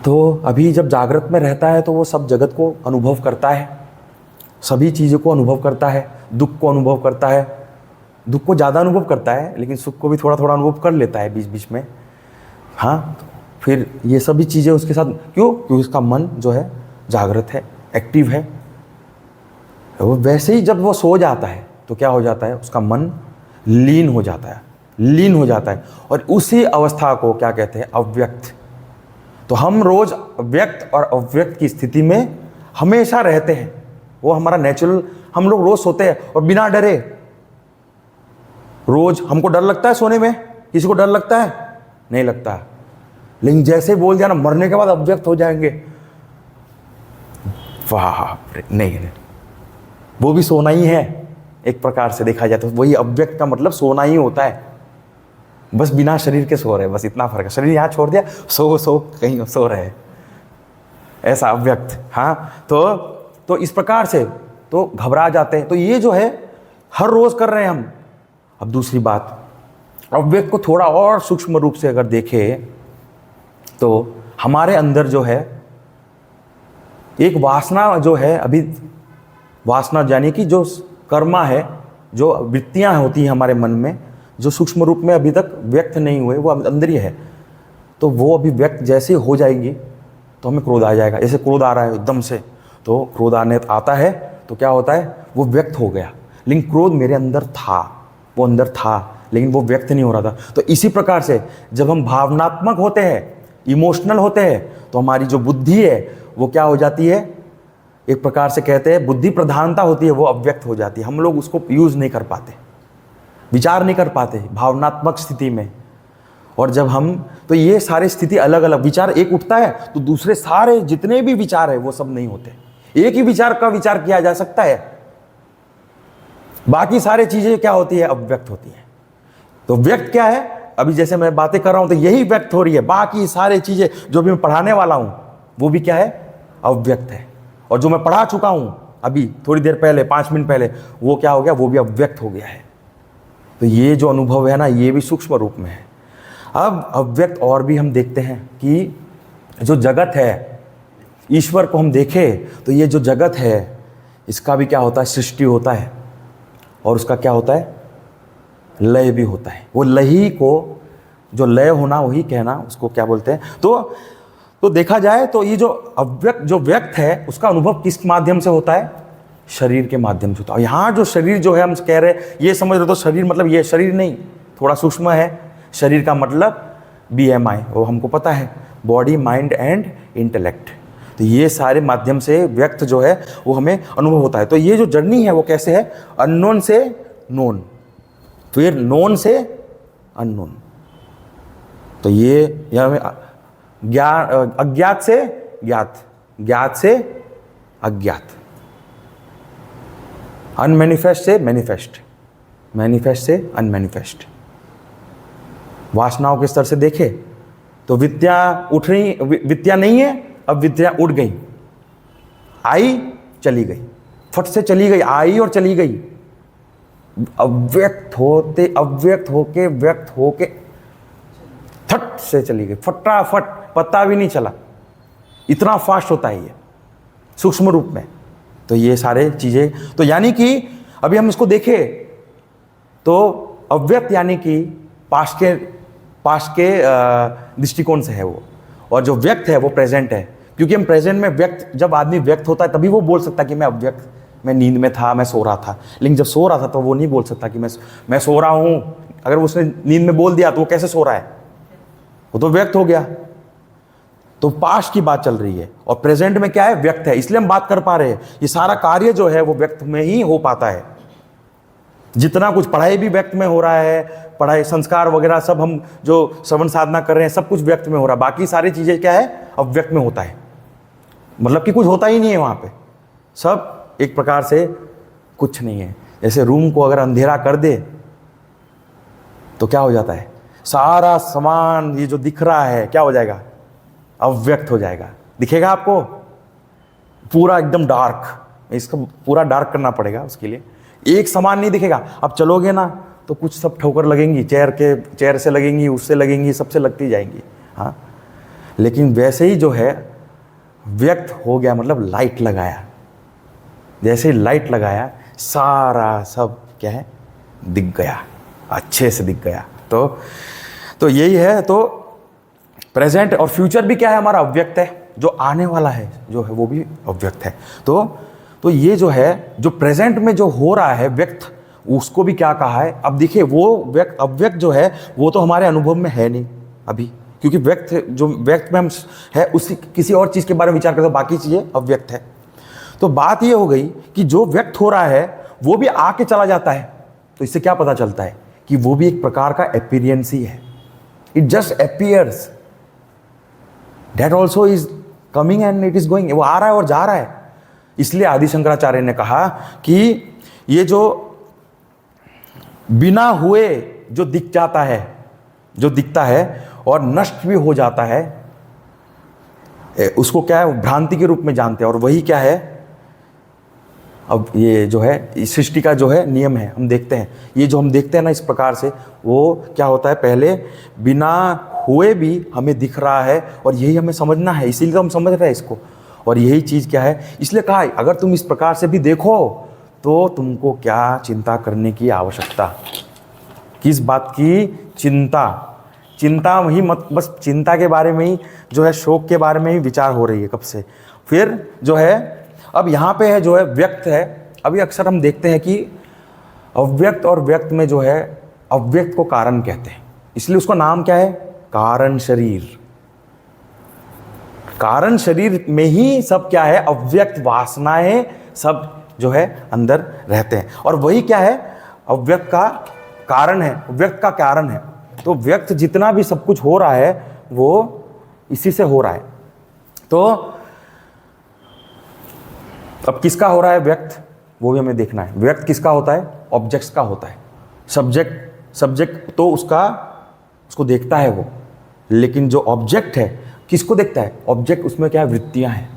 तो अभी जब जागृत में रहता है तो वो सब जगत को अनुभव करता है, सभी चीज़ों को अनुभव करता है, दुख को अनुभव करता है, दुख को ज़्यादा अनुभव करता है लेकिन सुख को भी थोड़ा थोड़ा अनुभव कर लेता है बीच बीच में। हाँ, फिर ये सभी चीज़ें उसके साथ क्यों? क्योंकि उसका मन जो है जागृत है, एक्टिव है। वो वैसे ही जब वो सो जाता है तो क्या हो जाता है, उसका मन लीन हो जाता है, लीन हो जाता है। और उसी अवस्था को क्या कहते हैं, अव्यक्त। तो हम रोज व्यक्त और अव्यक्त की स्थिति में हमेशा रहते हैं, वो हमारा नेचुरल। हम लोग रोज सोते हैं और बिना डरे, रोज हमको डर लगता है सोने में, किसी को डर लगता है? नहीं लगता। लेकिन जैसे बोल दिया ना मरने के बाद अव्यक्त हो जाएंगे, वाह नहीं, वो भी सोना ही है एक प्रकार से देखा जाए तो। वही अव्यक्त का मतलब सोना ही होता है, बस बिना शरीर के सो रहे, बस इतना फर्क है। शरीर यहाँ छोड़ दिया, सो कहीं सो रहे, ऐसा अव्यक्त। हाँ, तो इस प्रकार से तो घबरा जाते हैं। तो ये जो है हर रोज कर रहे हैं हम। अब दूसरी बात, अव्यक्त को थोड़ा और सूक्ष्म रूप से अगर देखें तो हमारे अंदर जो है एक वासना जो है, अभी वासना यानी कि जो कर्मा है, जो वृत्तियां होती हैं हमारे मन में, जो सूक्ष्म रूप में अभी तक व्यक्त नहीं हुए, वो अंदर ही है। तो वो अभी व्यक्त जैसे हो जाएंगी तो हमें क्रोध आ जाएगा। जैसे क्रोध आ रहा है एकदम से, तो क्रोध आता है तो क्या होता है, वो व्यक्त हो गया। लेकिन क्रोध मेरे अंदर था, वो अंदर था लेकिन वो व्यक्त नहीं हो रहा था। तो इसी प्रकार से जब हम भावनात्मक होते हैं, इमोशनल होते हैं, तो हमारी जो बुद्धि है वो क्या हो जाती है, एक प्रकार से कहते हैं बुद्धि प्रधानता होती है, वो अव्यक्त हो जाती है। हम लोग उसको यूज नहीं कर पाते, विचार नहीं कर पाते भावनात्मक स्थिति में। और जब हम, तो ये सारे स्थिति अलग अलग, विचार एक उठता है तो दूसरे सारे जितने भी विचार है वो सब नहीं होते। एक ही विचार का विचार किया जा सकता है, बाकी सारी चीजें क्या होती है, अव्यक्त होती है। तो व्यक्त क्या है, अभी जैसे मैं बातें कर रहा हूं तो यही व्यक्त हो रही है, बाकी सारी चीजें जो भी मैं पढ़ाने वाला हूं वो भी क्या है, अव्यक्त है। और जो मैं पढ़ा चुका हूं अभी थोड़ी देर पहले, 5 मिनट पहले, वो क्या हो गया, वो भी अव्यक्त हो गया है। तो ये जो अनुभव है ना, ये भी सूक्ष्म रूप में है। अब अव्यक्त और भी हम देखते हैं कि जो जगत है, ईश्वर को हम देखें तो ये जो जगत है इसका भी क्या होता है, सृष्टि होता है और उसका क्या होता है, लय भी होता है। वो लय को, जो लय होना वही कहना, उसको क्या बोलते हैं। तो देखा जाए तो ये जो अव्यक्त, जो व्यक्त है, उसका अनुभव किस माध्यम से होता है, शरीर के माध्यम से होता है। यहाँ जो शरीर जो है हम कह रहे हैं, ये समझ रहे तो शरीर मतलब ये शरीर नहीं, थोड़ा सूक्ष्म है। शरीर का मतलब BMI, वो हमको पता है, बॉडी माइंड एंड इंटेलेक्ट। तो ये सारे माध्यम से व्यक्त जो है वो हमें अनुभव होता है। तो ये जो जर्नी है वो कैसे है, अननोन से नोन, फिर नोन से अननोन। तो ये अज्ञात से ज्ञात, ज्ञात से अज्ञात, अनमैनिफेस्ट से मैनिफेस्ट, मैनिफेस्ट से अनमैनिफेस्ट। वासनाओं के स्तर से देखे तो विद्या उठ रही, विद्या नहीं है, अब विद्या उठ गई, आई चली गई, फट से चली गई, आई और चली गई। अव्यक्त होते, अव्यक्त होके व्यक्त होके फट से चली गई, फटाफट, पता भी नहीं चला, इतना फास्ट होता है ये सूक्ष्म रूप में। तो ये सारे चीजें, तो यानी कि अभी हम इसको देखें तो अव्यक्त यानी कि पास्ट के दृष्टिकोण से है वो, और जो व्यक्त है वो प्रेजेंट है। क्योंकि हम प्रेजेंट में व्यक्त, जब आदमी व्यक्त होता है तभी वो बोल सकता है कि मैं अव्यक्त, मैं नींद में था, मैं सो रहा था। लेकिन जब सो रहा था तो वो नहीं बोल सकता कि मैं सो रहा हूं। अगर उसने नींद में बोल दिया तो वो कैसे सो रहा है, वो तो व्यक्त हो गया। तो पास्ट की बात चल रही है और प्रेजेंट में क्या है, व्यक्त है, इसलिए हम बात कर पा रहे हैं। ये सारा कार्य जो है वो व्यक्त में ही हो पाता है। जितना कुछ पढ़ाई भी व्यक्त में हो रहा है, पढ़ाई, संस्कार वगैरह सब हम जो श्रवण साधना कर रहे हैं, सब कुछ व्यक्त में हो रहा है। बाकी सारी चीजें क्या है, अव्यक्त में होता है। मतलब कि कुछ होता ही नहीं है वहां पे, सब एक प्रकार से कुछ नहीं है। जैसे रूम को अगर अंधेरा कर दे तो क्या हो जाता है, सारा सामान ये जो दिख रहा है क्या हो जाएगा, अव्यक्त हो जाएगा। दिखेगा आपको पूरा एकदम डार्क, इसको पूरा डार्क करना पड़ेगा उसके लिए, एक समान नहीं दिखेगा। अब चलोगे ना तो कुछ सब ठोकर लगेंगी, चेयर से लगेंगी, उससे लगेंगी, सबसे लगती जाएंगी। हाँ, लेकिन वैसे ही जो है व्यक्त हो गया, मतलब लाइट लगाया, जैसे ही लाइट लगाया सारा सब क्या है दिख गया, अच्छे से दिख गया। तो यही है। तो प्रेजेंट और फ्यूचर भी क्या है, हमारा अव्यक्त है। जो आने वाला है जो है वो भी अव्यक्त है। तो ये जो है, जो प्रेजेंट में जो हो रहा है व्यक्त, उसको भी क्या कहा है। अब देखिए वो व्यक्त अव्यक्त जो है वो तो हमारे अनुभव में है नहीं अभी, क्योंकि व्यक्त जो व्यक्त में हम है उसी किसी और चीज़ के बारे में विचार करते हैं, बाकी चीज़ें अव्यक्त है। तो बात ये हो गई कि जो व्यक्त हो रहा है वो भी आके चला जाता है। तो इससे क्या पता चलता है कि वो भी एक प्रकार का अपीयरेंस ही है। It just appears, that also is coming and it is going. वो आ रहा है और जा रहा है। इसलिए आदि शंकराचार्य ने कहा कि ये जो बिना हुए जो दिख जाता है, जो दिखता है और नष्ट भी हो जाता है, उसको क्या है भ्रांति के रूप में जानते हैं। और वही क्या है, अब ये जो है सृष्टि का जो है नियम है, हम देखते हैं ये जो हम देखते हैं ना इस प्रकार से, वो क्या होता है पहले बिना हुए भी हमें दिख रहा है और यही हमें समझना है, इसीलिए तो हम समझ रहे हैं इसको। और यही चीज़ क्या है, इसलिए कहा अगर तुम इस प्रकार से भी देखो तो तुमको क्या चिंता करने की आवश्यकता, किस बात की चिंता ही मत, बस चिंता के बारे में ही जो है, शोक के बारे में ही विचार हो रही है कब से। फिर जो है अब यहाँ पे है जो है व्यक्त है। अभी अक्सर हम देखते हैं कि अव्यक्त और व्यक्त में जो है, अव्यक्त को कारण कहते हैं, इसलिए उसका नाम क्या है कारण शरीर। कारण शरीर में ही सब क्या है अव्यक्त वासनाएं सब जो है अंदर रहते हैं। और वही क्या है अव्यक्त का कारण है, व्यक्त का कारण है। तो व्यक्त जितना भी सब कुछ हो रहा है वो इसी से हो रहा है। तो अब किसका हो रहा है व्यक्त, वो भी हमें देखना है। व्यक्त किसका होता है, ऑब्जेक्ट्स का होता है। सब्जेक्ट तो उसको देखता है वो, लेकिन जो ऑब्जेक्ट है किसको देखता है, ऑब्जेक्ट उसमें क्या है वृत्तियां हैं,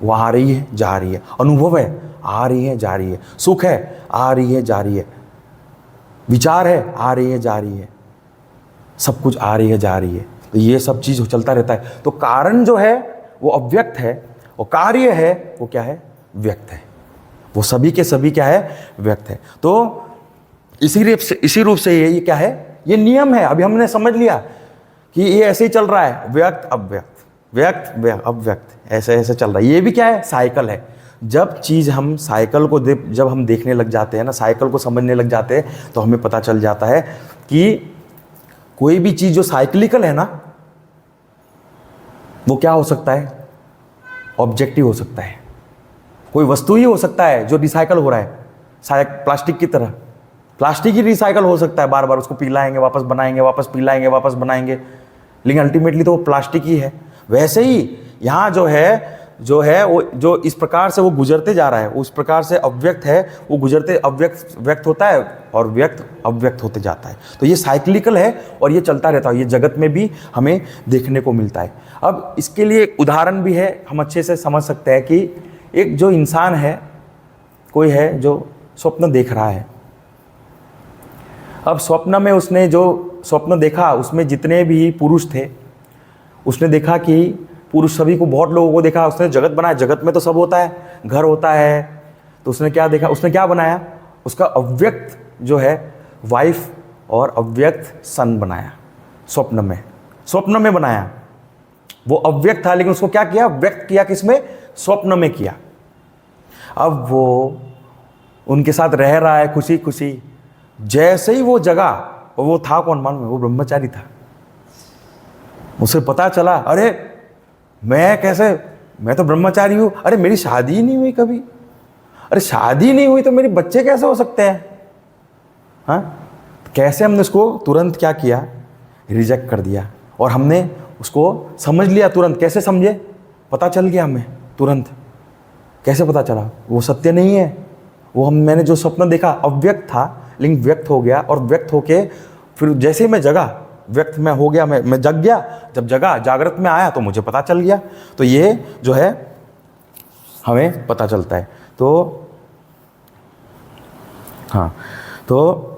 वो आ रही है जा रही है, अनुभव है आ रही है जा रही है, सुख है आ रही है जा रही है, विचार है आ रही है जा रही है, सब कुछ आ रही है जा रही है। तो ये सब चीज़ चलता रहता है। तो कारण जो है वो अव्यक्त है और कार्य है वो क्या है व्यक्त है। वो सभी के सभी क्या है व्यक्त है। तो इसी रूप से ये क्या है, ये नियम है। अभी हमने समझ लिया कि ये ऐसे ही चल रहा है, व्यक्त अव्यक्त, व्यक्त अव्यक्त, ऐसे ऐसे चल रहा है। ये भी क्या है साइकिल है। जब चीज़ हम साइकिल को जब हम देखने लग जाते हैं ना, साइकिल को समझने लग जाते हैं, तो हमें पता चल जाता है कि कोई भी चीज़ जो साइक्लिकल है ना, वो क्या हो सकता है ऑब्जेक्टिव हो सकता है। कोई वस्तु ही हो सकता है जो रिसाइकल हो रहा है, प्लास्टिक की तरह। प्लास्टिक ही रिसाइकल हो सकता है, बार बार उसको पिलाएंगे वापस बनाएंगे, वापस पिलाएंगे वापस बनाएंगे, लेकिन अल्टीमेटली तो वो प्लास्टिक ही है। वैसे ही यहाँ जो है वो जो इस प्रकार से वो गुजरते जा रहा है, उस प्रकार से अव्यक्त है, वो गुजरते व्यक्त होता है और व्यक्त अव्यक्त होते जाता है। तो ये साइक्लिकल है और ये चलता रहता है। ये जगत में भी हमें देखने को मिलता है। अब इसके लिए एक उदाहरण भी है, हम अच्छे से समझ सकते हैं कि एक जो इंसान है, कोई है जो स्वप्न देख रहा है। अब स्वप्न में उसने जो स्वप्न देखा उसमें जितने भी पुरुष थे, उसने देखा कि पुरुष सभी को, बहुत लोगों को देखा, उसने जगत बनाया। जगत में तो सब होता है, घर होता है, तो उसने क्या देखा, उसने क्या बनाया, उसका अव्यक्त जो है वाइफ और अव्यक्त सन बनाया। स्वप्न में बनाया। वो अव्यक्त था लेकिन उसको क्या किया, व्यक्त किया किसमें, स्वप्न में किया। अब वो उनके साथ रह रहा है खुशी खुशी। जैसे ही वो जगा, वो था कौन मालूम है, वो ब्रह्मचारी था। उसे पता चला, अरे मैं तो ब्रह्मचारी हूं, अरे मेरी शादी ही नहीं हुई कभी, अरे शादी नहीं हुई तो मेरे बच्चे कैसे हो सकते हैं। हाँ, कैसे हमने उसको तुरंत क्या किया, रिजेक्ट कर दिया। और हमने उसको समझ लिया तुरंत। कैसे समझे, पता चल गया हमें तुरंत। कैसे पता चला, वो सत्य नहीं है। वो मैंने जो स्वप्न देखा अव्यक्त था, लेकिन व्यक्त हो गया। और व्यक्त होके फिर जैसे ही मैं जगा, व्यक्त में हो गया, मैं जग गया। जब जगा, जागृत में आया तो मुझे पता चल गया। तो ये जो है हमें पता चलता है। तो हाँ, तो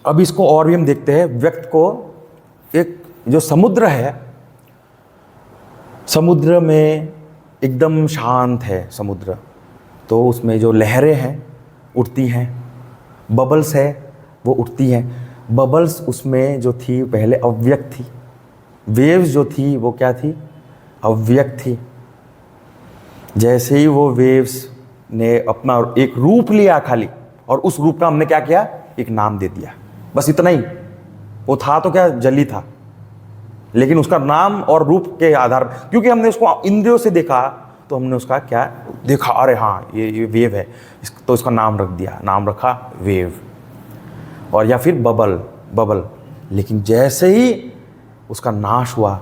अब इसको और भी हम देखते हैं। व्यक्त को, एक जो समुद्र है, समुद्र में एकदम शांत है समुद्र, तो उसमें जो लहरें हैं उठती हैं, बबल्स है वो उठती हैं। बबल्स उसमें जो थी पहले अव्यक्त थी, वेव्स जो थी वो क्या थी, अव्यक्त थी। जैसे ही वो वेव्स ने अपना एक रूप लिया खाली, और उस रूप का हमने क्या किया, एक नाम दे दिया, बस इतना ही। वो था तो क्या, जल ही था, लेकिन उसका नाम और रूप के आधार पर, क्योंकि हमने उसको इंद्रियों से देखा, तो हमने उसका क्या देखा, अरे हाँ ये वेव है, तो इसका नाम रख दिया, नाम रखा वेव, और या फिर बबल। लेकिन जैसे ही उसका नाश हुआ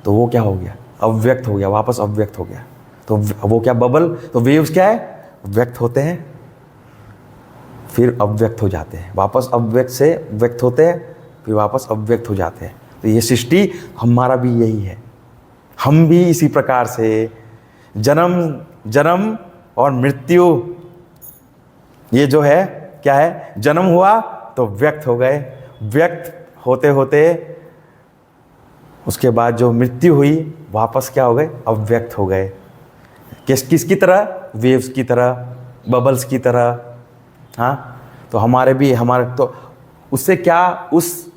तो वो क्या हो गया, अव्यक्त हो गया, वापस अव्यक्त हो गया। तो वो क्या, बबल, तो वेव्स क्या है, व्यक्त होते हैं फिर अव्यक्त हो जाते हैं, वापस अव्यक्त से व्यक्त होते हैं फिर वापस अव्यक्त हो जाते हैं। तो ये सृष्टि हमारा भी यही है, हम भी इसी प्रकार से जन्म और मृत्यु, ये जो है क्या है, जन्म हुआ तो व्यक्त हो गए, व्यक्त होते होते उसके बाद जो मृत्यु हुई वापस क्या हो गए, अव्यक्त हो गए। किसकी तरह, वेव्स की तरह, बबल्स की तरह। हाँ, तो हमारे तो उससे क्या, उस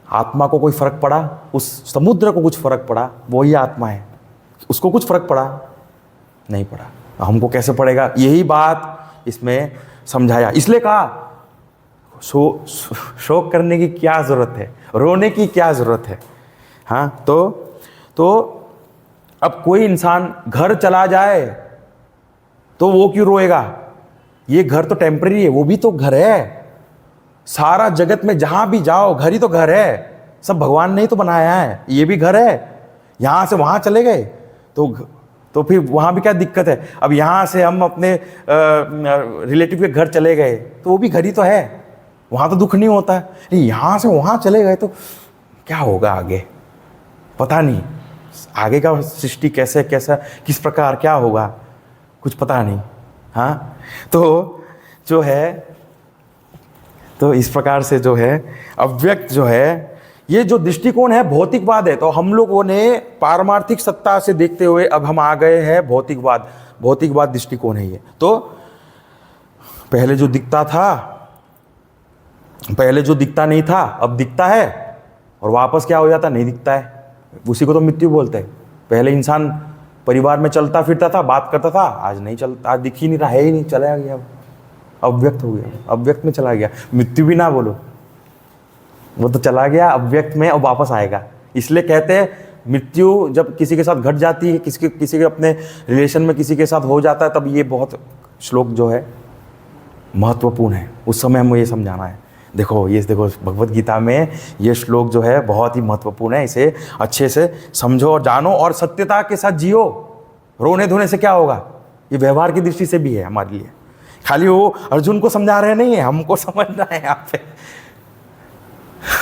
आत्मा को कोई फर्क पड़ा, उस समुद्र को कुछ फर्क पड़ा, वही आत्मा है, उसको कुछ फर्क पड़ा नहीं पड़ा, हमको कैसे पड़ेगा। यही बात इसमें समझाया, इसलिए कहा शोक करने की क्या ज़रूरत है, रोने की क्या ज़रूरत है। हाँ, तो अब कोई इंसान घर चला जाए तो वो क्यों रोएगा, ये घर तो टेम्पररी है, वो भी तो घर है। सारा जगत में जहाँ भी जाओ घर ही तो घर है, सब भगवान ने ही तो बनाया है, ये भी घर है। यहाँ से वहाँ चले गए तो फिर वहाँ भी क्या दिक्कत है। अब यहाँ से हम अपने रिलेटिव के घर चले गए तो वो भी घर ही तो है, वहाँ तो दुख नहीं होता है। यहाँ से वहाँ चले गए तो क्या होगा आगे, पता नहीं, आगे का सृष्टि कैसा किस प्रकार क्या होगा, कुछ पता नहीं। हाँ, तो जो है, तो इस प्रकार से जो है अव्यक्त जो है, ये जो दृष्टिकोण है भौतिकवाद है। तो हम लोगों ने पारमार्थिक सत्ता से देखते हुए अब हम आ गए हैं भौतिकवाद दृष्टिकोण है ये। तो पहले जो दिखता नहीं था अब दिखता है, और वापस क्या हो जाता, नहीं दिखता है, उसी को तो मृत्यु बोलते हैं। पहले इंसान परिवार में चलता फिरता था, बात करता था, आज नहीं चलता, आज दिख ही नहीं रहा, है ही नहीं, चला गया, अव्यक्त हो गया, अव्यक्त में चला गया। मृत्यु भी ना बोलो, वो तो चला गया अव्यक्त में और वापस आएगा। इसलिए कहते हैं मृत्यु जब किसी के साथ घट जाती है, किसी के अपने रिलेशन में किसी के साथ हो जाता है, तब ये बहुत श्लोक जो है महत्वपूर्ण है। उस समय हमें ये समझाना है। देखो भगवत गीता में ये श्लोक जो है बहुत ही महत्वपूर्ण है, इसे अच्छे से समझो और जानो और सत्यता के साथ जियो। रोने धोने से क्या होगा, ये व्यवहार की दृष्टि से भी है हमारे लिए। खाली वो अर्जुन को समझा रहे नहीं है, हमको समझना है यहाँ पे,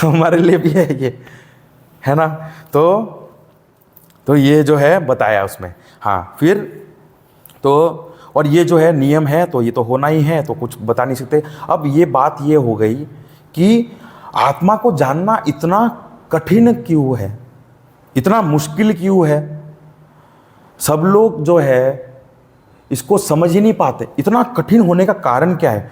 हमारे लिए भी है ये, है ना। तो ये जो है बताया उसमें। हाँ, फिर तो और ये जो है नियम है, तो ये तो होना ही है, तो कुछ बता नहीं सकते। अब ये बात ये हो गई कि आत्मा को जानना इतना कठिन क्यों है, इतना मुश्किल क्यों है। सब लोग जो है इसको समझ ही नहीं पाते, इतना कठिन होने का कारण क्या है।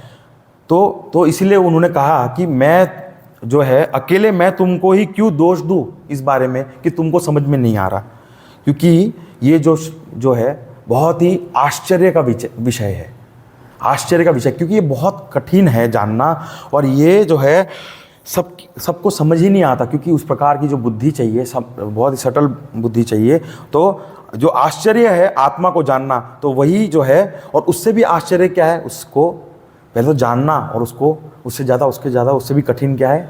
तो इसलिए उन्होंने कहा कि मैं जो है अकेले मैं तुमको ही क्यों दोष दूं इस बारे में कि तुमको समझ में नहीं आ रहा, क्योंकि ये जो है बहुत ही आश्चर्य का विषय है, आश्चर्य का विषय, क्योंकि ये बहुत कठिन है जानना, और ये जो है सबको समझ ही नहीं आता, क्योंकि उस प्रकार की जो बुद्धि चाहिए, सब बहुत ही सटल बुद्धि चाहिए। तो जो आश्चर्य है आत्मा को जानना, तो वही जो है, और उससे भी आश्चर्य क्या है, उसको पहले तो जानना, और उससे ज़्यादा भी कठिन क्या है,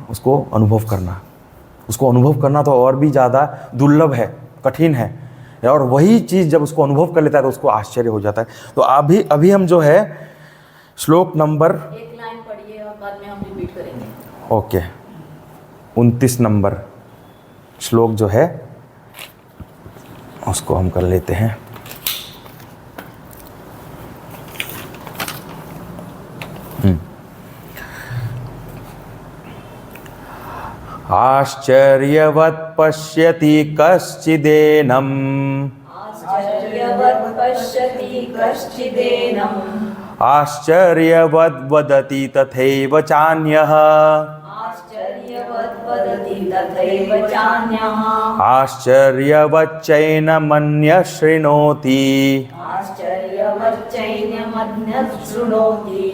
उसको अनुभव करना तो और भी ज़्यादा दुर्लभ है, कठिन है। और वही चीज़ जब उसको अनुभव कर लेता है तो उसको आश्चर्य हो जाता है। तो अभी हम जो है श्लोक नंबर, एक लाइन पढ़िए और बाद में हम रिपीट करेंगे। ओके, 29 नंबर श्लोक जो है उसको हम कर लेते हैं। आश्चर्यवत् पश्यति कश्चिदेनम् आश्चर्यवत् पश्यति कश्चिदेनम् आश्चर्यवद् वदति तथैव चान्यः आश्चर्यवत् वदति तथैव चान्यः आश्चर्यवच्चैनमन्यः शृणोति आश्चर्यवच्चैनमन्यः शृणोति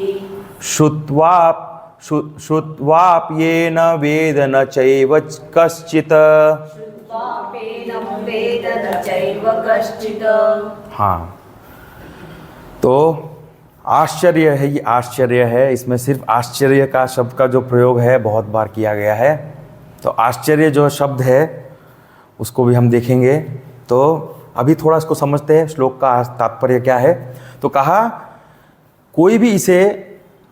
श्रुत्वाप्येन वेद न चैव कश्चित्। श्रुत्वाप्येनं वेद न चैव कश्चित्। हाँ, तो आश्चर्य है, ये आश्चर्य है। इसमें सिर्फ आश्चर्य का शब्द का जो प्रयोग है बहुत बार किया गया है। तो आश्चर्य जो शब्द है उसको भी हम देखेंगे। तो अभी थोड़ा इसको समझते हैं, श्लोक का तात्पर्य क्या है। तो कहा कोई भी इसे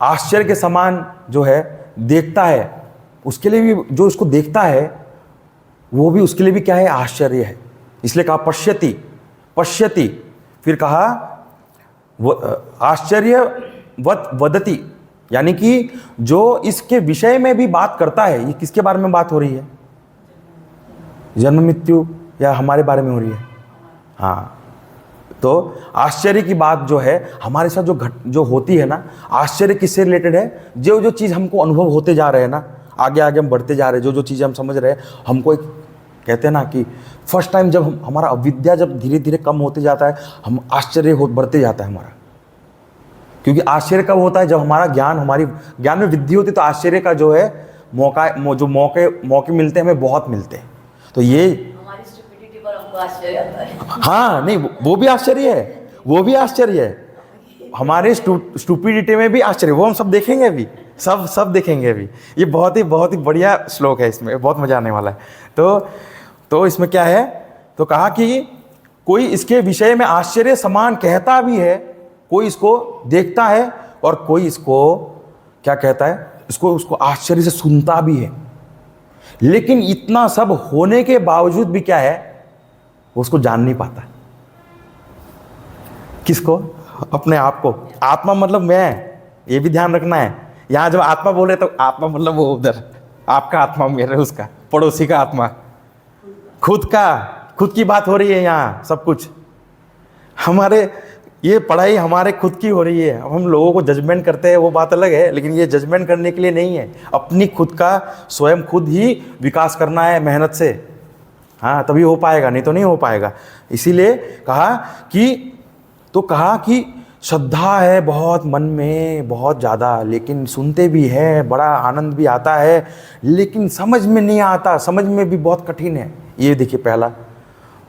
आश्चर्य के समान जो है देखता है, उसके लिए भी, जो इसको देखता है वो भी उसके लिए भी क्या है, आश्चर्य है। इसलिए कहा पश्यति, पश्यति। फिर कहा आश्चर्यवत् वदति, यानी कि जो इसके विषय में भी बात करता है। ये किसके बारे में बात हो रही है? जन्म मृत्यु या हमारे बारे में हो रही है? हाँ, तो आश्चर्य की बात जो है हमारे साथ जो होती है ना, आश्चर्य किससे रिलेटेड है? जो चीज़ हमको अनुभव होते जा रहे हैं ना, आगे आगे हम बढ़ते जा रहे हैं, जो चीज़ें हम समझ रहे हैं, हमको एक कहते हैं ना कि फर्स्ट टाइम जब हमारा अविद्या जब धीरे धीरे कम होते जाता है, हम आश्चर्य बढ़ते जाता है हमारा। क्योंकि आश्चर्य कब होता है? जब हमारा ज्ञान, हमारी ज्ञान में वृद्धि होती है। तो आश्चर्य का जो है मौके मिलते हैं, हमें बहुत मिलते हैं। तो ये हमारी स्टुपिडिटी पर हमको आश्चर्य आता है। हाँ, नहीं, वो भी आश्चर्य है, वो भी आश्चर्य है। हमारे स्टुपिडिटी में भी आश्चर्य, वो हम सब देखेंगे अभी, सब देखेंगे अभी। ये बहुत ही बढ़िया श्लोक है, इसमें बहुत मजा आने वाला है। तो इसमें क्या है? तो कहा कि कोई इसके विषय में आश्चर्य समान कहता भी है, कोई इसको देखता है और कोई इसको क्या कहता है, उसको आश्चर्य से सुनता भी है। लेकिन इतना सब होने के बावजूद भी क्या है, वो उसको जान नहीं पाता। किसको? अपने आप को। आत्मा मतलब मैं, ये भी ध्यान रखना है। यहां जब आत्मा बोले तो आत्मा मतलब वो उधर आपका आत्मा, मेरे उसका पड़ोसी का आत्मा, खुद की बात हो रही है। यहाँ सब कुछ हमारे, ये पढ़ाई हमारे खुद की हो रही है। अब हम लोगों को जजमेंट करते हैं, वो बात अलग है, लेकिन ये जजमेंट करने के लिए नहीं है। अपनी खुद का स्वयं खुद ही विकास करना है मेहनत से। हाँ, तभी हो पाएगा, नहीं तो नहीं हो पाएगा। इसीलिए कहा कि श्रद्धा है बहुत मन में, बहुत ज़्यादा, लेकिन सुनते भी हैं, बड़ा आनंद भी आता है, लेकिन समझ में नहीं आता, समझ में भी बहुत कठिन है। ये देखिए, पहला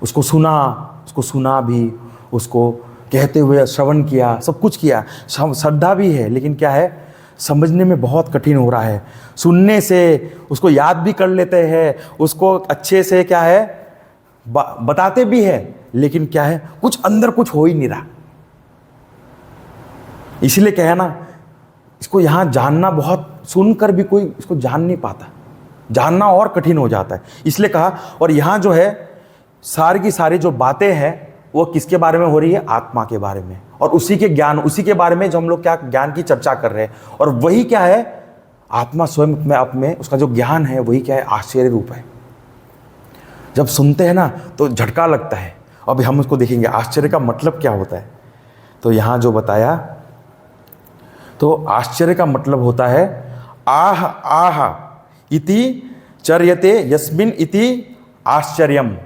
उसको सुना भी, उसको कहते हुए श्रवण किया, सब कुछ किया, श्रद्धा भी है, लेकिन क्या है, समझने में बहुत कठिन हो रहा है। सुनने से उसको याद भी कर लेते हैं, उसको अच्छे से क्या है बताते भी है, लेकिन क्या है, कुछ अंदर कुछ हो ही नहीं रहा। इसलिए क्या है ना, इसको यहाँ जानना, बहुत सुनकर भी कोई इसको जान नहीं पाता, जानना और कठिन हो जाता है। इसलिए कहा, और यहाँ जो है सारी की सारी जो बातें हैं वो किसके बारे में हो रही है? आत्मा के बारे में, और उसी के ज्ञान, उसी के बारे में जो हम लोग क्या ज्ञान की चर्चा कर रहे हैं। और वही क्या है, आत्मा स्वयं में अपने उसका जो ज्ञान है वही क्या है, आश्चर्य रूप है। जब सुनते हैं ना तो झटका लगता है। अब हम उसको देखेंगे आश्चर्य का मतलब क्या होता है। तो यहाँ जो बताया, तो आश्चर्य का मतलब होता है आह आह इति चर्यते यस्मिन इति आश्चर्यम।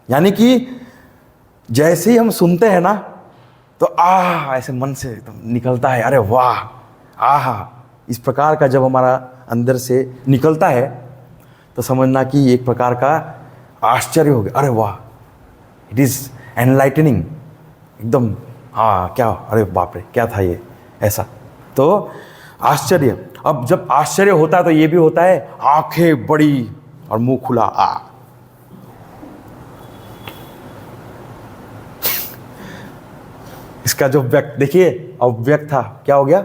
यानी कि जैसे ही हम सुनते हैं ना तो आह ऐसे मन से निकलता है, अरे वाह, आह, इस प्रकार का जब हमारा अंदर से निकलता है तो समझना कि एक प्रकार का आश्चर्य हो गया। अरे वाह, इट इज़ एनलाइटनिंग, एकदम, हाँ क्या, अरे बाप रे, क्या था ये, ऐसा। तो आश्चर्य, अब जब आश्चर्य होता है तो ये भी होता है आंखें बड़ी और मुंह खुला। इसका जो व्यक्त देखिए, अव्यक्त था, क्या हो गया,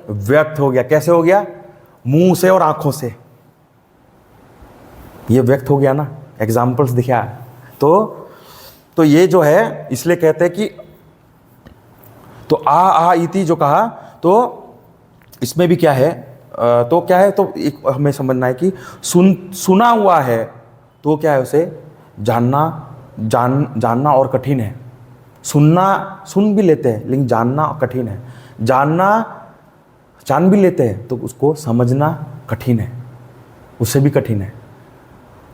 व्यक्त हो गया। कैसे हो गया? मुंह से और आंखों से, ये व्यक्त हो गया ना। एग्जाम्पल्स दिखा। तो ये जो है, इसलिए कहते हैं कि तो आ इति जो कहा, तो इसमें भी क्या है, तो क्या है, तो एक हमें समझना है कि सुना हुआ है तो क्या है, उसे जानना और कठिन है। सुन भी लेते हैं लेकिन जानना कठिन है। जान भी लेते हैं तो उसको समझना कठिन है, उससे भी कठिन है।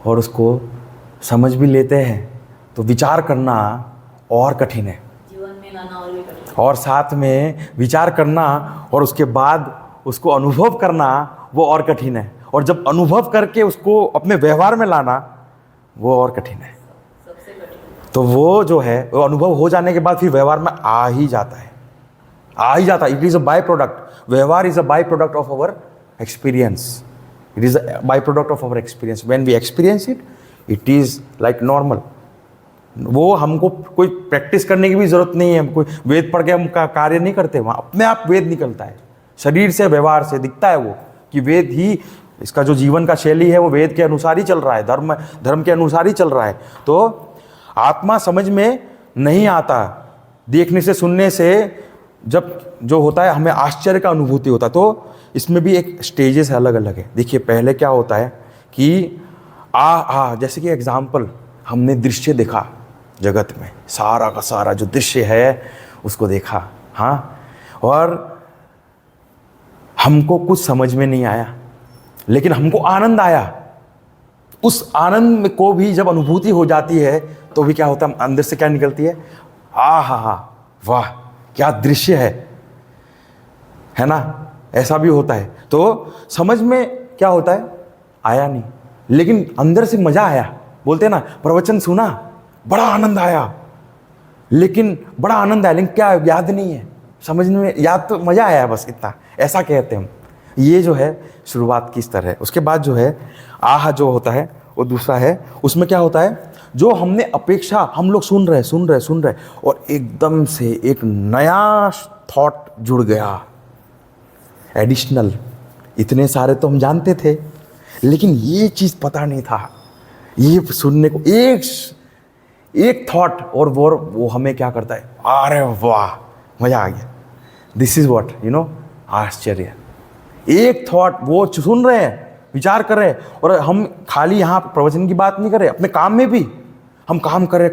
और उसको समझ भी लेते हैं तो विचार करना और कठिन है। जीवन में लाना और भी कठिन। और साथ में विचार करना और उसके बाद उसको अनुभव करना वो और कठिन है। और जब अनुभव करके उसको अपने व्यवहार में लाना वो और कठिन है। सबसे कठिन। तो वो जो है वो अनुभव हो जाने के बाद फिर व्यवहार में आ ही जाता है। It is a by product. व्यवहार is a by product of our experience. It is a by product of our experience. When we experience it is like normal. वो हमको कोई प्रैक्टिस करने की भी ज़रूरत नहीं है। कोई वेद पढ़ के हम कार्य नहीं करते, वहाँ अपने आप वेद निकलता है। शरीर से, व्यवहार से दिखता है वो कि वेद ही, इसका जो जीवन का शैली है वो वेद के अनुसार ही चल रहा है, धर्म के अनुसार ही चल रहा है। तो आत्मा समझ में नहीं आता। देखने से, सुनने से जब जो होता है हमें आश्चर्य का अनुभूति होता है। तो इसमें भी एक स्टेजेस अलग अलग है। देखिए पहले क्या होता है कि जैसे कि एग्जाम्पल, हमने दृश्य देखा जगत में, सारा का सारा जो दृश्य है उसको देखा, हाँ, और हमको कुछ समझ में नहीं आया लेकिन हमको आनंद आया। उस आनंद को भी जब अनुभूति हो जाती है तो भी क्या होता है, अंदर से क्या निकलती है, हा वाह क्या दृश्य है ना। ऐसा भी होता है। तो समझ में क्या होता है, आया नहीं लेकिन अंदर से मजा आया। बोलते हैं ना, प्रवचन सुना, बड़ा आनंद आया, लेकिन क्या याद नहीं है, समझने में याद तो मजा आया बस इतना, ऐसा कहते हैं हम। ये जो है शुरुआत की स्तर है। उसके बाद जो है जो होता है वो दूसरा है। उसमें क्या होता है, जो हमने अपेक्षा, हम लोग सुन रहे और एकदम से एक नया थॉट जुड़ गया, एडिशनल। इतने सारे तो हम जानते थे लेकिन ये चीज़ पता नहीं था। ये सुनने को एक थॉट, और वो हमें क्या करता है, अरे वाह मजा आ गया। दिस इज व्हाट आश्चर्य। एक थॉट, वो सुन रहे हैं, विचार कर रहे हैं, और हम खाली यहाँ प्रवचन की बात नहीं कर रहे, अपने काम में भी हम काम कर रहे,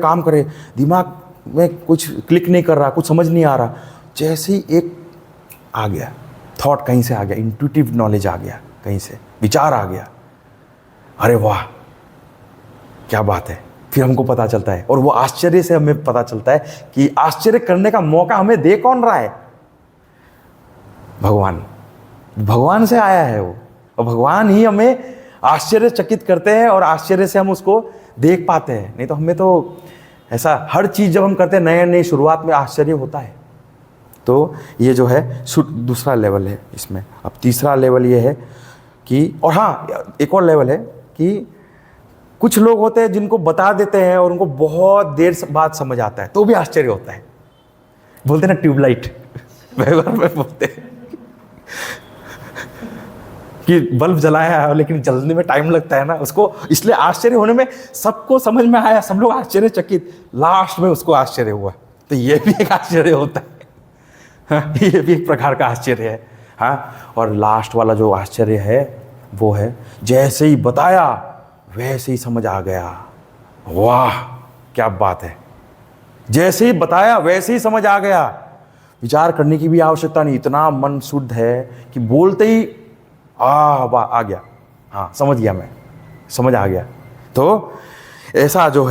दिमाग में कुछ क्लिक नहीं कर रहा, कुछ समझ नहीं आ रहा, जैसे ही एक आ गया थॉट, कहीं से आ गया, इंट्यूटिव नॉलेज आ गया, कहीं से विचार आ गया, अरे वाह क्या बात है। फिर हमको पता चलता है, और वो आश्चर्य से हमें पता चलता है कि आश्चर्य करने का मौका हमें दे कौन रहा है, भगवान से आया है वो, और भगवान ही हमें आश्चर्यचकित करते हैं और आश्चर्य से हम उसको देख पाते हैं। नहीं तो हमें तो ऐसा हर चीज़ जब हम करते हैं नए शुरुआत में आश्चर्य होता है। तो ये जो है दूसरा लेवल है इसमें। अब तीसरा लेवल ये है कि, और हाँ एक और लेवल है कि कुछ लोग होते हैं जिनको बता देते हैं और उनको बहुत देर बाद समझ आता है, तो भी आश्चर्य होता है। बोलते हैं ना ट्यूबलाइट, व्यवहार में बोलते हैं कि बल्ब जलाया है लेकिन जलने में टाइम लगता है ना उसको, इसलिए आश्चर्य होने में सबको समझ में आया, सब लोग आश्चर्यचकित, लास्ट में उसको आश्चर्य हुआ। तो ये भी एक आश्चर्य होता है, हाँ, ये भी एक प्रकार का आश्चर्य है, हाँ। और लास्ट वाला जो आश्चर्य है वो है जैसे ही बताया वैसे ही समझ आ गया। वाह क्या बात है, जैसे ही बताया वैसे ही समझ आ गया, विचार करने की भी आवश्यकता नहीं, इतना मन शुद्ध है कि बोलते ही वाह आ गया, हाँ समझ गया, मैं समझ आ गया। तो ऐसा जो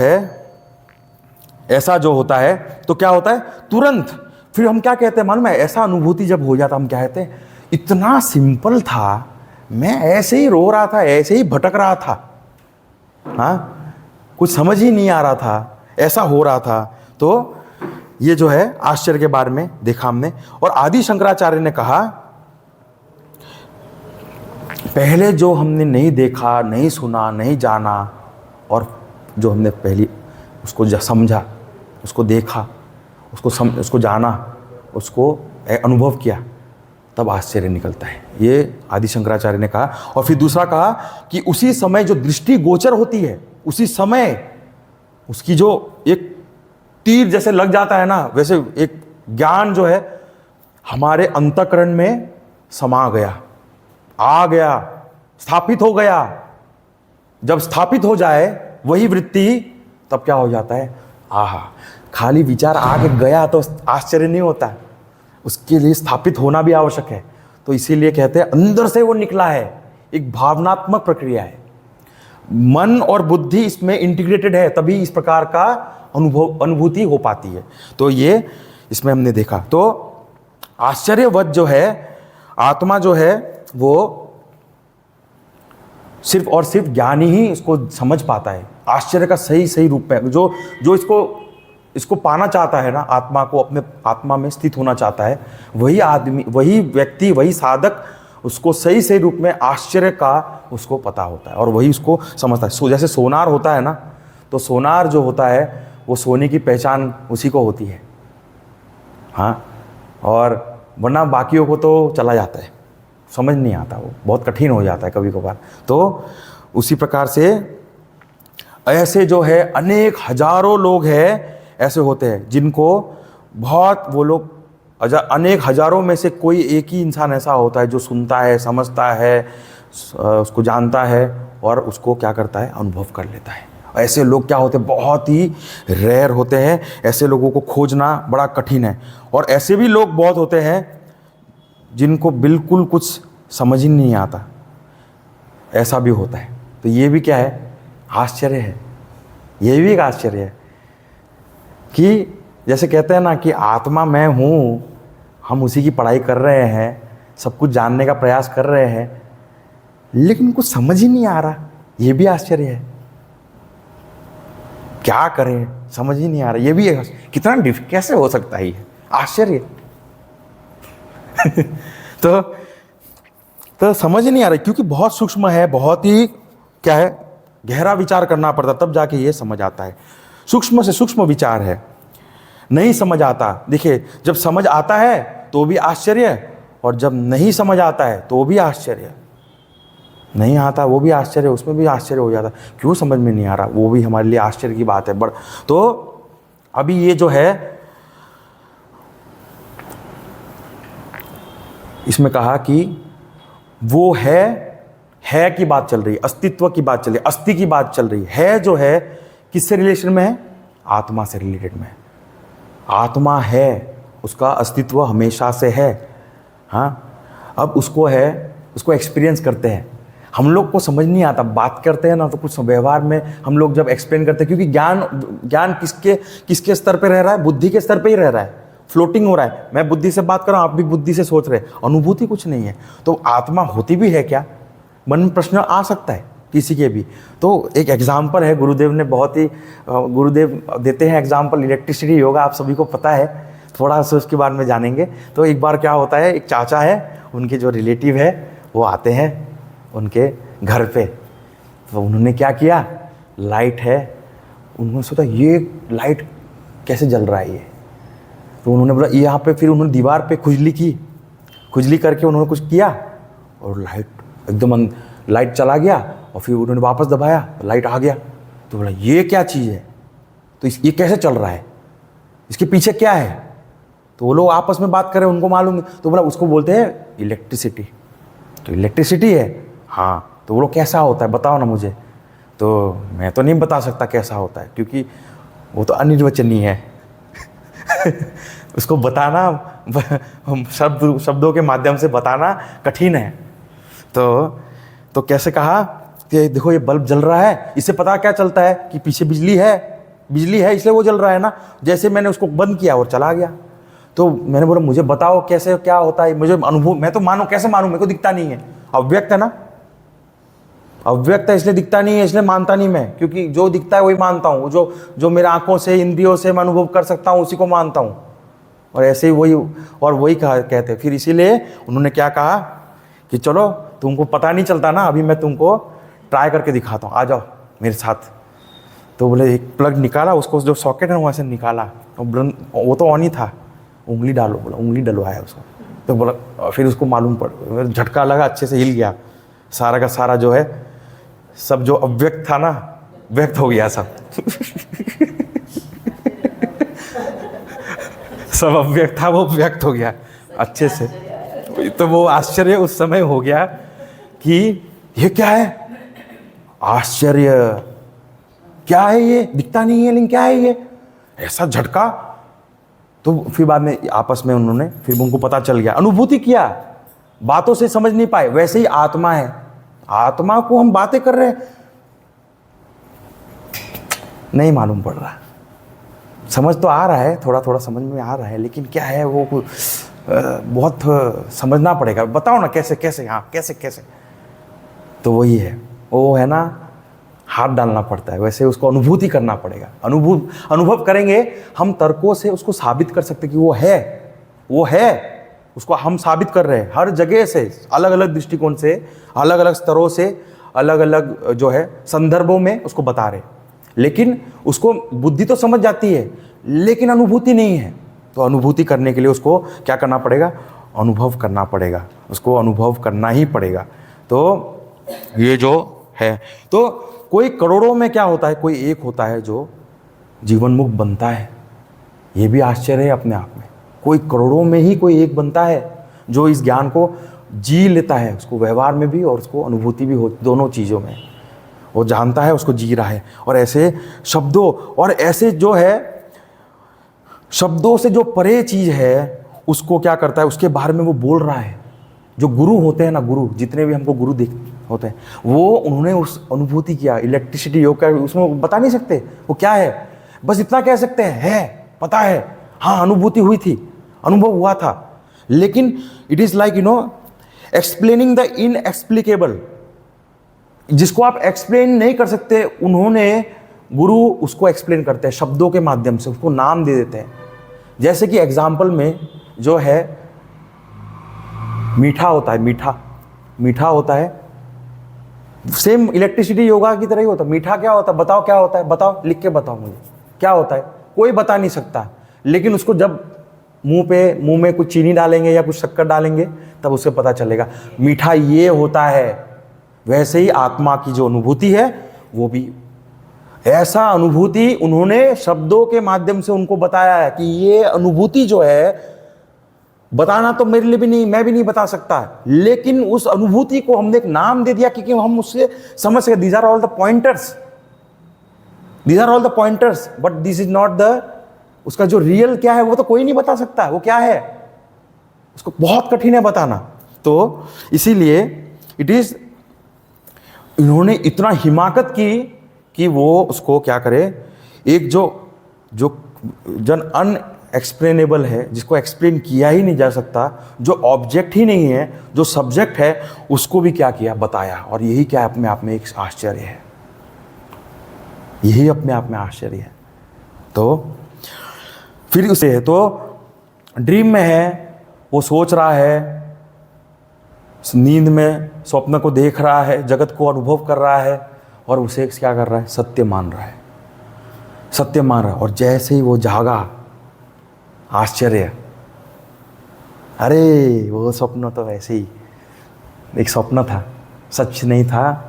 होता है तो क्या होता है, तुरंत फिर हम क्या कहते हैं मालूम है, ऐसा अनुभूति जब हो जाता हम क्या कहते हैं, इतना सिंपल था, मैं ऐसे ही रो रहा था, ऐसे ही भटक रहा था, हाँ कुछ समझ ही नहीं आ रहा था, ऐसा हो रहा था। तो ये जो है आश्चर्य के बारे में देखा हमने। और आदि शंकराचार्य ने कहा, पहले जो हमने नहीं देखा, नहीं सुना, नहीं जाना, और जो हमने पहले उसको समझा, उसको देखा, उसको जाना, उसको अनुभव किया, तब आश्चर्य निकलता है, ये आदि शंकराचार्य ने कहा। और फिर दूसरा कहा कि उसी समय जो दृष्टि गोचर होती है, उसी समय उसकी जो एक तीर जैसे लग जाता है ना, वैसे एक ज्ञान जो है हमारे अंतःकरण में समा गया, आ गया, स्थापित हो गया। जब स्थापित हो जाए वही वृत्ति, तब क्या हो जाता है, आहा, खाली विचार आके गया तो आश्चर्य नहीं होता, उसके लिए स्थापित होना भी आवश्यक है। तो इसीलिए कहते हैं अंदर से वो निकला है, एक भावनात्मक प्रक्रिया है। मन और बुद्धि इसमें इंटीग्रेटेड है, तभी इस प्रकार का अनुभूति हो पाती है। तो ये इसमें हमने देखा। तो आश्चर्यवत जो है, आत्मा जो है वो सिर्फ और सिर्फ ज्ञानी ही इसको समझ पाता है। आश्चर्य का सही सही रूप में जो इसको पाना चाहता है ना, आत्मा को अपने आत्मा में स्थित होना चाहता है, वही आदमी, वही व्यक्ति, वही साधक उसको सही सही रूप में आश्चर्य का उसको पता होता है और वही उसको समझता है। जैसे सोनार होता है ना, तो सोनार जो होता है वो सोने की पहचान उसी को होती है, हाँ, और वरना बाकियों को तो चला जाता है, समझ नहीं आता, वो बहुत कठिन हो जाता है कभी कभार। तो उसी प्रकार से ऐसे जो है अनेक हजारों लोग हैं ऐसे होते हैं जिनको बहुत, वो लोग अनेक हजारों में से कोई एक ही इंसान ऐसा होता है जो सुनता है, समझता है, उसको जानता है और उसको क्या करता है, अनुभव कर लेता है। ऐसे लोग क्या होते हैं, बहुत ही रेयर होते हैं। ऐसे लोगों को खोजना बड़ा कठिन है। और ऐसे भी लोग बहुत होते हैं जिनको बिल्कुल कुछ समझ ही नहीं आता, ऐसा भी होता है। तो ये भी क्या है, आश्चर्य है। ये भी एक आश्चर्य है कि जैसे कहते हैं ना कि आत्मा मैं हूँ, हम उसी की पढ़ाई कर रहे हैं, सब कुछ जानने का प्रयास कर रहे हैं, लेकिन कुछ समझ ही नहीं आ रहा। ये भी आश्चर्य है, क्या करें, समझ ही नहीं आ रहा। ये भी है, कितना कैसे हो सकता है, ये आश्चर्य। तो समझ ही नहीं आ रहा, क्योंकि बहुत सूक्ष्म है, बहुत ही क्या है, गहरा विचार करना पड़ता, तब जाके ये समझ आता है। सूक्ष्म से सूक्ष्म विचार है, नहीं समझ आता। देखिए, जब समझ आता है तो भी आश्चर्य, और जब नहीं समझ आता है तो भी आश्चर्य। नहीं आता वो भी आश्चर्य, उसमें भी आश्चर्य हो जाता, क्यों समझ में नहीं आ रहा, वो भी हमारे लिए आश्चर्य की बात है। तो अभी ये जो है, इसमें कहा कि वो है की बात चल रही है, अस्तित्व की बात चल रही है, अस्थि की बात चल रही है जो है किससे रिलेशन में है, आत्मा से रिलेटेड में। आत्मा है, उसका अस्तित्व हमेशा से है, हाँ। अब उसको एक्सपीरियंस करते हैं। हम लोग को समझ नहीं आता, बात करते हैं ना, तो कुछ व्यवहार में हम लोग जब एक्सप्लेन करते हैं, क्योंकि ज्ञान किसके स्तर पे रह रहा है, बुद्धि के स्तर पे ही रह रहा है, फ्लोटिंग हो रहा है। मैं बुद्धि से बात कर रहा हूँ, आप भी बुद्धि से सोच रहे हैं, अनुभूति कुछ नहीं है। तो आत्मा होती भी है क्या, मन में प्रश्न आ सकता है किसी के भी। तो एक एग्जाम्पल है, गुरुदेव ने बहुत ही, गुरुदेव देते हैं एग्जाम्पल, इलेक्ट्रिसिटी योगा, आप सभी को पता है, थोड़ा सा उसके बारे में जानेंगे। तो एक बार क्या होता है, एक चाचा है, उनके जो रिलेटिव है वो आते हैं उनके घर पे। तो उन्होंने क्या किया, लाइट है, उन्होंने सोचा ये लाइट कैसे जल रहा है ये। तो उन्होंने बोला यहाँ पे, फिर उन्होंने दीवार पे खुजली की, खुजली करके उन्होंने कुछ किया और लाइट एकदम, लाइट चला गया, और फिर उन्होंने वापस दबाया, लाइट आ गया। तो बोला ये क्या चीज़ है, तो ये कैसे चल रहा है, इसके पीछे क्या है। तो वो लोग आपस में बात करें, उनको मालूम है। तो बोला उसको बोलते हैं इलेक्ट्रिसिटी। तो इलेक्ट्रिसिटी है, हाँ। तो वो लोग कैसा होता है बताओ ना मुझे। तो मैं तो नहीं बता सकता कैसा होता है, क्योंकि वो तो अनिर्वचनीय है। उसको बताना, शब्दों के माध्यम से बताना कठिन है। तो कैसे कहा कि देखो ये बल्ब जल रहा है, इससे पता क्या चलता है कि पीछे बिजली है इसलिए वो जल रहा है ना। जैसे मैंने उसको बंद किया और चला गया। तो मैंने बोला मुझे बताओ कैसे क्या होता है, मुझे अनुभव, मैं तो मानूं, कैसे मानूं, मेरे को दिखता नहीं है, अव्यक्त है ना, अव्यक्त है इसलिए दिखता नहीं है, इसलिए मानता नहीं मैं, क्योंकि जो दिखता है वही मानता हूँ, जो मेरे आंखों से, इंद्रियों से मैं अनुभव कर सकता हूँ उसी को मानता हूँ। और ऐसे ही वही कहते। फिर इसीलिए उन्होंने क्या कहा कि चलो तुमको पता नहीं चलता ना, अभी मैं तुमको ट्राई करके दिखाता हूँ, आ जाओ मेरे साथ। तो बोले एक प्लग निकाला, उसको जो सॉकेट है वहाँ से निकाला, वो तो ऑन ही था, उंगली डालो, बोला उंगली डलवाया उसको। तो बोला, फिर उसको मालूम पड़, झटका लगा, अच्छे से हिल गया, सारा का सारा जो है, सब जो अव्यक्त था ना, व्यक्त हो गया सब। सब अव्यक्त था वो व्यक्त हो गया अच्छे से। तो वो आश्चर्य उस समय हो गया कि ये क्या है, आश्चर्य, क्या है ये, दिखता नहीं है लेकिन क्या है ये, ऐसा झटका। तो फिर बाद में आपस में उन्होंने, फिर उनको पता चल गया, अनुभूति किया, बातों से समझ नहीं पाए। वैसे ही आत्मा है, आत्मा को हम बातें कर रहे हैं, नहीं मालूम पड़ रहा, समझ तो आ रहा है, थोड़ा थोड़ा समझ में आ रहा है, लेकिन क्या है वो बहुत समझना पड़ेगा। बताओ ना कैसे कैसे, हाँ कैसे कैसे। तो वही है, वो है ना, हाथ डालना पड़ता है, वैसे उसको अनुभूति करना पड़ेगा। अनुभव करेंगे हम, तर्कों से उसको साबित कर सकते कि वो है, उसको हम साबित कर रहे हैं हर जगह से, अलग अलग दृष्टिकोण से, अलग अलग स्तरों से, अलग अलग जो है संदर्भों में उसको बता रहे। लेकिन उसको बुद्धि तो समझ जाती है, लेकिन अनुभूति नहीं है। तो अनुभूति करने के लिए उसको क्या करना पड़ेगा, अनुभव करना पड़ेगा, उसको अनुभव करना ही पड़ेगा। तो ये जो है, तो कोई करोड़ों में क्या होता है, कोई एक होता है जो जीवन मुक्त बनता है। ये भी आश्चर्य है अपने आप में। कोई करोड़ों में ही कोई एक बनता है जो इस ज्ञान को जी लेता है, उसको व्यवहार में भी और उसको अनुभूति भी हो, दोनों चीज़ों में वो जानता है, उसको जी रहा है। और ऐसे शब्दों, और ऐसे जो है शब्दों से जो परे चीज़ है उसको क्या करता है, उसके बारे में वो बोल रहा है। जो गुरु होते हैं ना, गुरु जितने भी हमको गुरु दिख होते हैं, वो उन्होंने उस अनुभूति किया। इलेक्ट्रिसिटी योग का उसमें बता नहीं सकते वो क्या है, बस इतना कह सकते हैं, है पता है, हाँ अनुभूति हुई थी, अनुभव हुआ था। लेकिन it is like explaining the inexplicable, जिसको आप एक्सप्लेन नहीं कर सकते, उन्होंने गुरु उसको एक्सप्लेन करते हैं शब्दों के माध्यम से, उसको नाम दे देते हैं। जैसे कि एग्जाम्पल में जो है मीठा होता है, मीठा होता है, सेम इलेक्ट्रिसिटी योगा की तरह ही होता है। मीठा क्या होता है, बताओ क्या होता है, बताओ, लिख के बताओ मुझे क्या होता है। कोई बता नहीं सकता, लेकिन उसको जब मुंह में कुछ चीनी डालेंगे या कुछ शक्कर डालेंगे तब उसे पता चलेगा मीठा ये होता है। वैसे ही आत्मा की जो अनुभूति है वो भी ऐसा अनुभूति उन्होंने शब्दों के माध्यम से उनको बताया है कि ये अनुभूति जो है, बताना तो मेरे लिए भी नहीं, मैं भी नहीं बता सकता, लेकिन उस अनुभूति को हमने एक नाम दे दिया क्योंकि हम उससे समझ सके। These are all the pointers, but this is not the, उसका जो रियल क्या है वो तो कोई नहीं बता सकता, वो क्या है उसको बहुत कठिन है बताना। तो इसीलिए इट इज, इन्होंने इतना हिमाकत की कि वो उसको क्या करे, एक जो जन अनएक्सप्लेनेबल है, जिसको एक्सप्लेन किया ही नहीं जा सकता, जो ऑब्जेक्ट ही नहीं है, जो सब्जेक्ट है, उसको भी क्या किया, बताया। और यही क्या अपने आप में एक आश्चर्य है, यही अपने आप में आश्चर्य है। तो फिर उसे है, तो ड्रीम में है, वो सोच रहा है, नींद में स्वप्न को देख रहा है, जगत को अनुभव कर रहा है, और उसे क्या कर रहा है, सत्य मान रहा है, सत्य मान रहा है। और जैसे ही वो जागा, आश्चर्य, अरे वो स्वप्न तो वैसे ही एक स्वप्न था, सच नहीं था,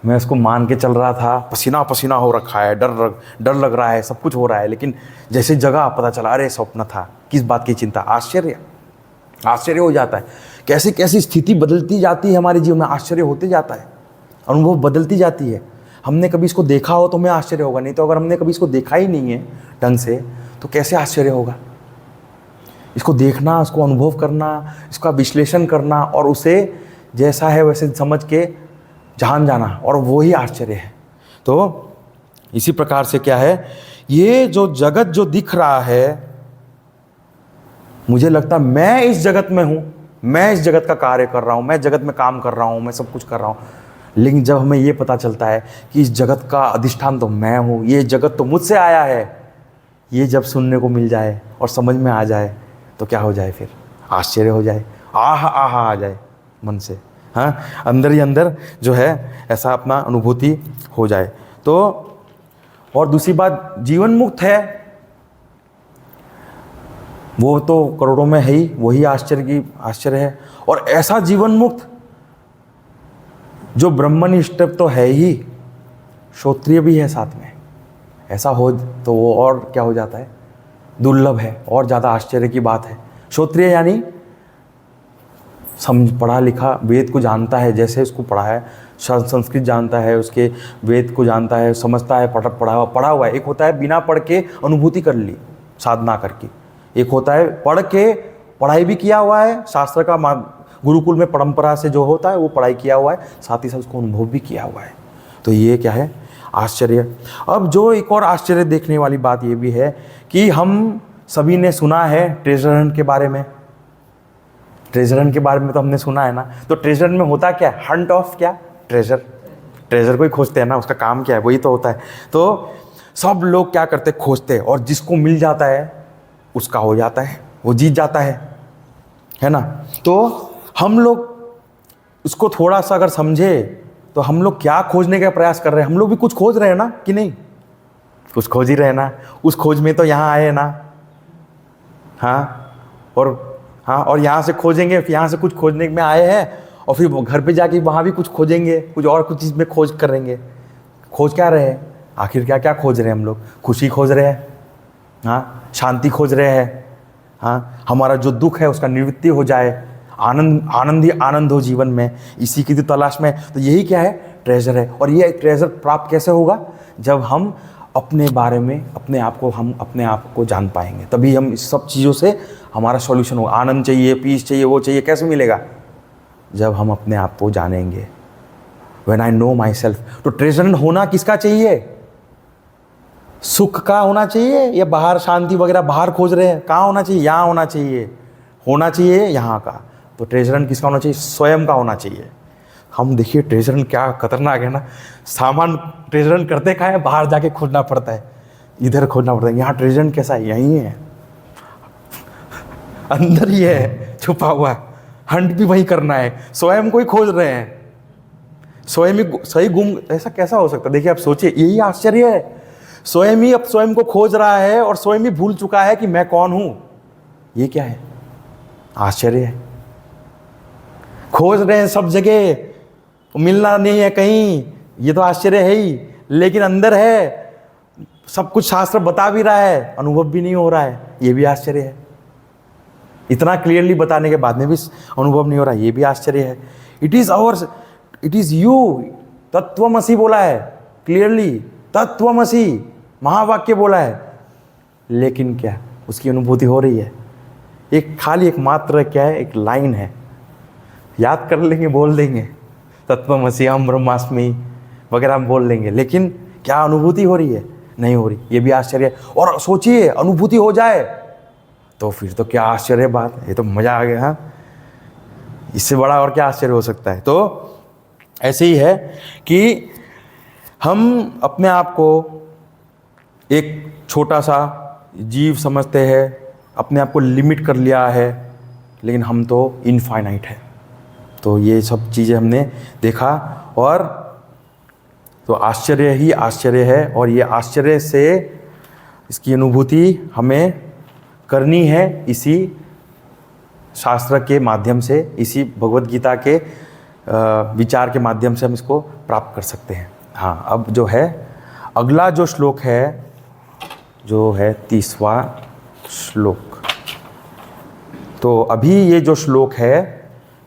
मैं उसको मान के चल रहा था, पसीना पसीना हो रखा है, डर लग रहा है, सब कुछ हो रहा है, लेकिन जैसे जगह पता चला अरे स्वप्न था, किस बात की चिंता। आश्चर्य हो जाता है। कैसी कैसी स्थिति बदलती जाती है हमारे जीवन में, आश्चर्य होते जाता है, अनुभव बदलती जाती है। हमने कभी इसको देखा हो तो हमें आश्चर्य होगा, नहीं तो अगर हमने कभी इसको देखा ही नहीं है ढंग से तो कैसे आश्चर्य होगा। इसको देखना, इसको अनुभव करना, इसका विश्लेषण करना, और उसे जैसा है वैसे समझ के जान जाना, और वो ही आश्चर्य है। तो इसी प्रकार से क्या है, ये जो जगत जो दिख रहा है, मुझे लगता मैं इस जगत में हूँ, मैं इस जगत का कार्य कर रहा हूँ, मैं जगत में काम कर रहा हूँ, मैं सब कुछ कर रहा हूँ। लेकिन जब हमें ये पता चलता है कि इस जगत का अधिष्ठान तो मैं हूँ, ये जगत तो मुझसे आया है, ये जब सुनने को मिल जाए और समझ में आ जाए तो क्या हो जाए, फिर आश्चर्य हो जाए, आहा आ जाए मन से, हाँ अंदर ही अंदर जो है ऐसा अपना अनुभूति हो जाए। तो और दूसरी बात, जीवन मुक्त है वो तो करोड़ों में है ही, वही आश्चर्य है। और ऐसा जीवन मुक्त जो ब्रह्मनिष्ठ तो है ही, श्रोत्रिय भी है साथ में, ऐसा हो तो वो और क्या हो जाता है, दुर्लभ है, और ज़्यादा आश्चर्य की बात है। श्रोत्रिय यानी पढ़ा लिखा, वेद को जानता है, जैसे उसको पढ़ा है, संस्कृत जानता है, उसके वेद को जानता है, समझता है, पढ़ा हुआ है। एक होता है बिना पढ़ के अनुभूति कर ली साधना करके, एक होता है पढ़ के पढ़ाई भी किया हुआ है, शास्त्र का गुरुकुल में परंपरा से जो होता है वो पढ़ाई किया हुआ है, साथ ही साथ उसको अनुभव भी किया हुआ है। तो ये क्या है? आश्चर्य। अब जो एक और आश्चर्य देखने वाली बात ये भी है कि हम सभी ने सुना है ट्रेजर हंट के बारे में। ट्रेजर हंट के बारे में तो हमने सुना है ना। तो ट्रेजर में होता क्या है? हंट ऑफ क्या? ट्रेजर। ट्रेजर को ही खोजते हैं ना, उसका काम क्या है? वही तो होता है। तो सब लोग क्या करते हैं? खोजते हैं, और जिसको मिल जाता है उसका हो जाता है, वो जीत जाता है ना। तो हम लोग उसको थोड़ा सा अगर समझे तो हम लोग क्या खोजने का प्रयास कर रहे हैं? हम लोग भी कुछ खोज रहे हैं ना, कि नहीं? कुछ खोज ही रहे हैं ना। उस खोज में तो यहाँ आए हैं ना। और यहाँ से खोजेंगे, यहाँ से कुछ खोजने में आए हैं, और फिर घर पे जाके वहाँ भी कुछ खोजेंगे, कुछ चीज़ में खोज करेंगे। खोज क्या रहे हैं? आखिर क्या क्या खोज रहे हैं हम लोग? खुशी खोज रहे हैं, हाँ, शांति खोज रहे हैं, हाँ, हमारा जो दुख है उसका निवृत्ति हो जाए, आनंद ही आनंद हो जीवन में, इसी की तो तलाश में। तो यही क्या है? ट्रेजर है। और ये ट्रेजर प्राप्त कैसे होगा? जब हम अपने बारे में अपने आप को जान पाएंगे, तभी हम इस सब चीज़ों से हमारा सॉल्यूशन होगा। आनंद चाहिए, पीस चाहिए, वो चाहिए, कैसे मिलेगा? जब हम अपने आप को जानेंगे। When I know my self. तो ट्रेजर होना किसका चाहिए? सुख का होना चाहिए, या बाहर शांति वगैरह बाहर खोज रहे हैं? कहाँ होना चाहिए? यहाँ होना चाहिए यहाँ का। तो ट्रेजर किसका होना चाहिए? स्वयं का होना चाहिए। हम देखिए ट्रेजर क्या खतरनाक है ना। सामान ट्रेजर करते कहाँ है? बाहर जाके खोजना पड़ता है, इधर खोजना पड़ता है। यहाँ ट्रेजर कैसा है? यहीं है, अंदर ही है, छुपा हुआ है। हंट भी वही करना है, स्वयं को ही खोज रहे हैं, स्वयं ही सही गुम। ऐसा कैसा हो सकता है? देखिए आप सोचिए, यही आश्चर्य है। स्वयं ही अब स्वयं को खोज रहा है और स्वयं ही भूल चुका है कि मैं कौन हूं। ये क्या है? आश्चर्य है। खोज रहे हैं सब जगह, मिलना नहीं है कहीं, ये तो आश्चर्य है ही। लेकिन अंदर है, सब कुछ शास्त्र बता भी रहा है, अनुभव भी नहीं हो रहा है, ये भी आश्चर्य है। इतना क्लियरली बताने के बाद में भी अनुभव नहीं हो रहा, ये भी आश्चर्य है। It is you. तत्वमसि बोला है क्लियरली, तत्वमसि महावाक्य बोला है, लेकिन क्या उसकी अनुभूति हो रही है? एक मात्र क्या है? एक लाइन है, याद कर लेंगे, बोल देंगे तत्वमसि अहम ब्रह्मास्मि वगैरह हम बोल लेंगे, लेकिन क्या अनुभूति हो रही है? नहीं हो रही। ये भी आश्चर्य है। और सोचिए अनुभूति हो जाए तो फिर तो क्या आश्चर्य बात है, ये तो मजा आ गया। हाँ, इससे बड़ा और क्या आश्चर्य हो सकता है? तो ऐसे ही है कि हम अपने आप को एक छोटा सा जीव समझते हैं, अपने आप को लिमिट कर लिया है, लेकिन हम तो इनफाइनाइट है। तो ये सब चीज़ें हमने देखा, और तो आश्चर्य ही आश्चर्य है। और ये आश्चर्य से इसकी अनुभूति हमें करनी है इसी शास्त्र के माध्यम से, इसी भगवत गीता के विचार के माध्यम से हम इसको प्राप्त कर सकते हैं। हाँ, अब जो है अगला जो श्लोक है, जो है 30वां श्लोक। तो अभी ये जो श्लोक है,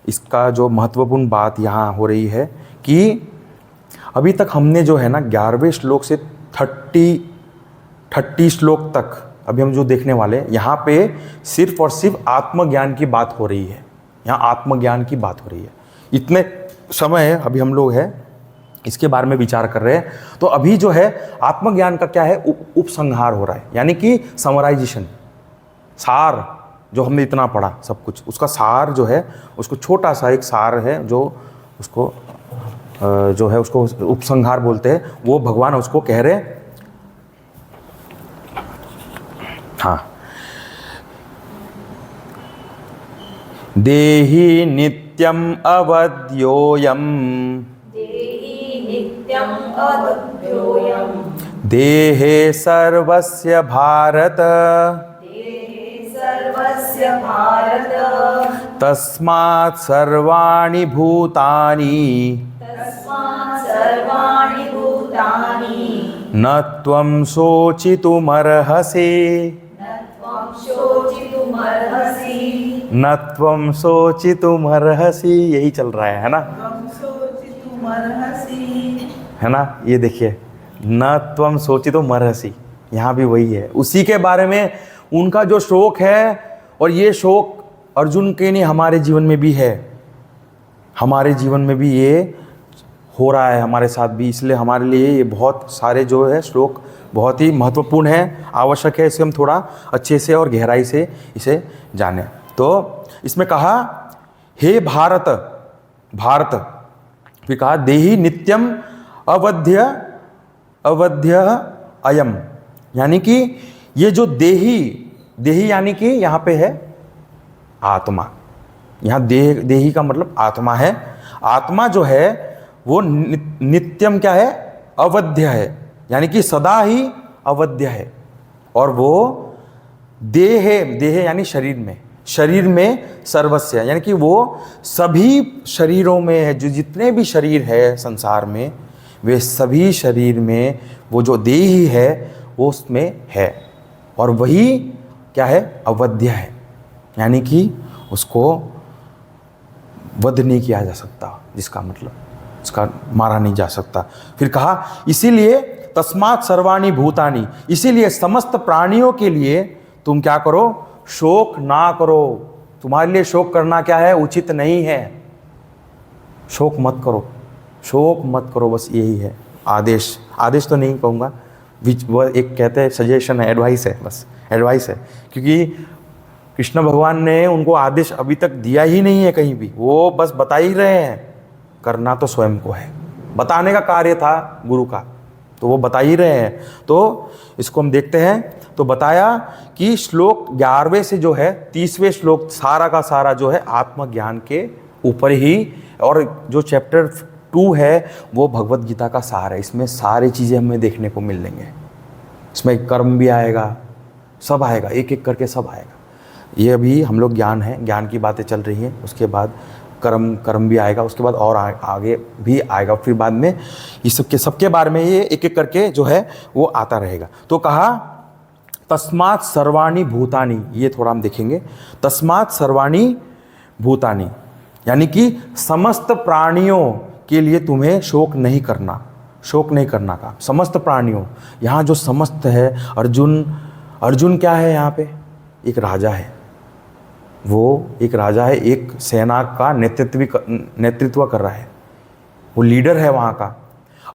इसका जो महत्वपूर्ण बात यहाँ हो रही है कि अभी तक हमने जो है ना 11वें श्लोक से 30 श्लोक तक अभी हम जो देखने वाले हैं, यहाँ पे सिर्फ और सिर्फ आत्मज्ञान की बात हो रही है। यहाँ आत्मज्ञान की बात हो रही है। इतने समय अभी हम लोग हैं इसके बारे में विचार कर रहे हैं। तो अभी जो है आत्मज्ञान का क्या है? उपसंहार हो रहा है, यानी कि समराइजेशन, सार। जो हमने इतना पढ़ा सब कुछ, उसका सार जो है, उसको छोटा सा एक सार है, जो उसको जो है उसको उपसंहार बोलते हैं। वो भगवान उसको कह रहे हैं। हाँ, देहि नित्यम अवध्योयम, देहे सर्वस्य भारत, तस्मात् सर्वाणि भूतानि न त्वं शोचितुमर्हसि। न त्वं शोचितुमर्हसि, यही चल रहा है ना, है ना। ये देखिए, न त्वं शोचितुमर्हसि, यहाँ भी वही है, उसी के बारे में उनका जो शोक है। और ये शोक अर्जुन के नहीं, हमारे जीवन में भी है, हमारे जीवन में भी ये हो रहा है, हमारे साथ भी। इसलिए हमारे लिए ये बहुत सारे जो है श्लोक बहुत ही महत्वपूर्ण है, आवश्यक है इसे हम थोड़ा अच्छे से और गहराई से इसे जानें। तो इसमें कहा, हे भारत, भारत, फिर कहा देहि नित्यम अवध्य अवध्य अयम, यानी कि ये जो देही, देही यानी कि यहाँ पे है आत्मा, यहाँ देही का मतलब आत्मा है। आत्मा जो है वो नित्यम क्या है, अवध्य है, यानी कि सदा ही अवध्य है। और वो देह है, देह यानी शरीर में, शरीर में सर्वस्व, यानी कि वो सभी शरीरों में है, जो जितने भी शरीर है संसार में, वे सभी शरीर में वो जो देही है वो उसमें है। और वही क्या है, अवध्य है, यानी कि उसको वध नहीं किया जा सकता, जिसका मतलब उसका मारा नहीं जा सकता। फिर कहा, इसीलिए तस्मात् सर्वाणि भूतानि, इसीलिए समस्त प्राणियों के लिए तुम क्या करो, शोक ना करो। तुम्हारे लिए शोक करना क्या है, उचित नहीं है, शोक मत करो, शोक मत करो, बस यही है आदेश। आदेश तो नहीं कहूँगा, वह एक कहते हैं सजेशन है, एडवाइस है, बस एडवाइस है, क्योंकि कृष्ण भगवान ने उनको आदेश अभी तक दिया ही नहीं है कहीं भी, वो बस बता ही रहे हैं। करना तो स्वयं को है, बताने का कार्य था गुरु का, तो वो बता ही रहे हैं। तो इसको हम देखते हैं। तो बताया कि श्लोक 11वें से जो है 30वें श्लोक सारा का सारा जो है आत्मज्ञान के ऊपर ही, और जो चैप्टर 2 है वो भगवत गीता का सार है। इसमें सारी चीज़ें हमें देखने को मिल लेंगे, इसमें कर्म भी आएगा, सब आएगा, एक एक करके सब आएगा। ये अभी हम लोग ज्ञान है, ज्ञान की बातें चल रही हैं, उसके बाद कर्म भी आएगा, उसके बाद और आगे भी आएगा, फिर बाद में ये सबके बारे में ये एक एक करके जो है वो आता रहेगा। तो कहा, तस्मात् सर्वाणि भूतानि, ये थोड़ा हम देखेंगे। तस्मात् सर्वाणि भूतानि, यानी कि समस्त प्राणियों के लिए तुम्हें शोक नहीं करना, शोक नहीं करना का, समस्त प्राणियों। यहाँ जो समस्त है, अर्जुन क्या है यहाँ पे, एक राजा है, वो एक राजा है, एक सेना का नेतृत्व कर रहा है, वो लीडर है वहाँ का।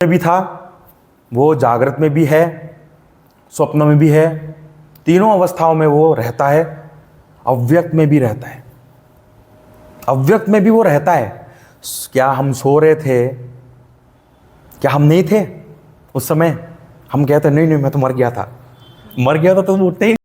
भी था, वो जागृत में भी है, स्वप्न में भी है, तीनों अवस्थाओं में वो रहता है, अव्यक्त में भी रहता है, अव्यक्त में भी वो रहता है। क्या हम सो रहे थे, क्या हम नहीं थे उस समय? हम कहते नहीं मैं तो मर गया था तो तुम उठते ही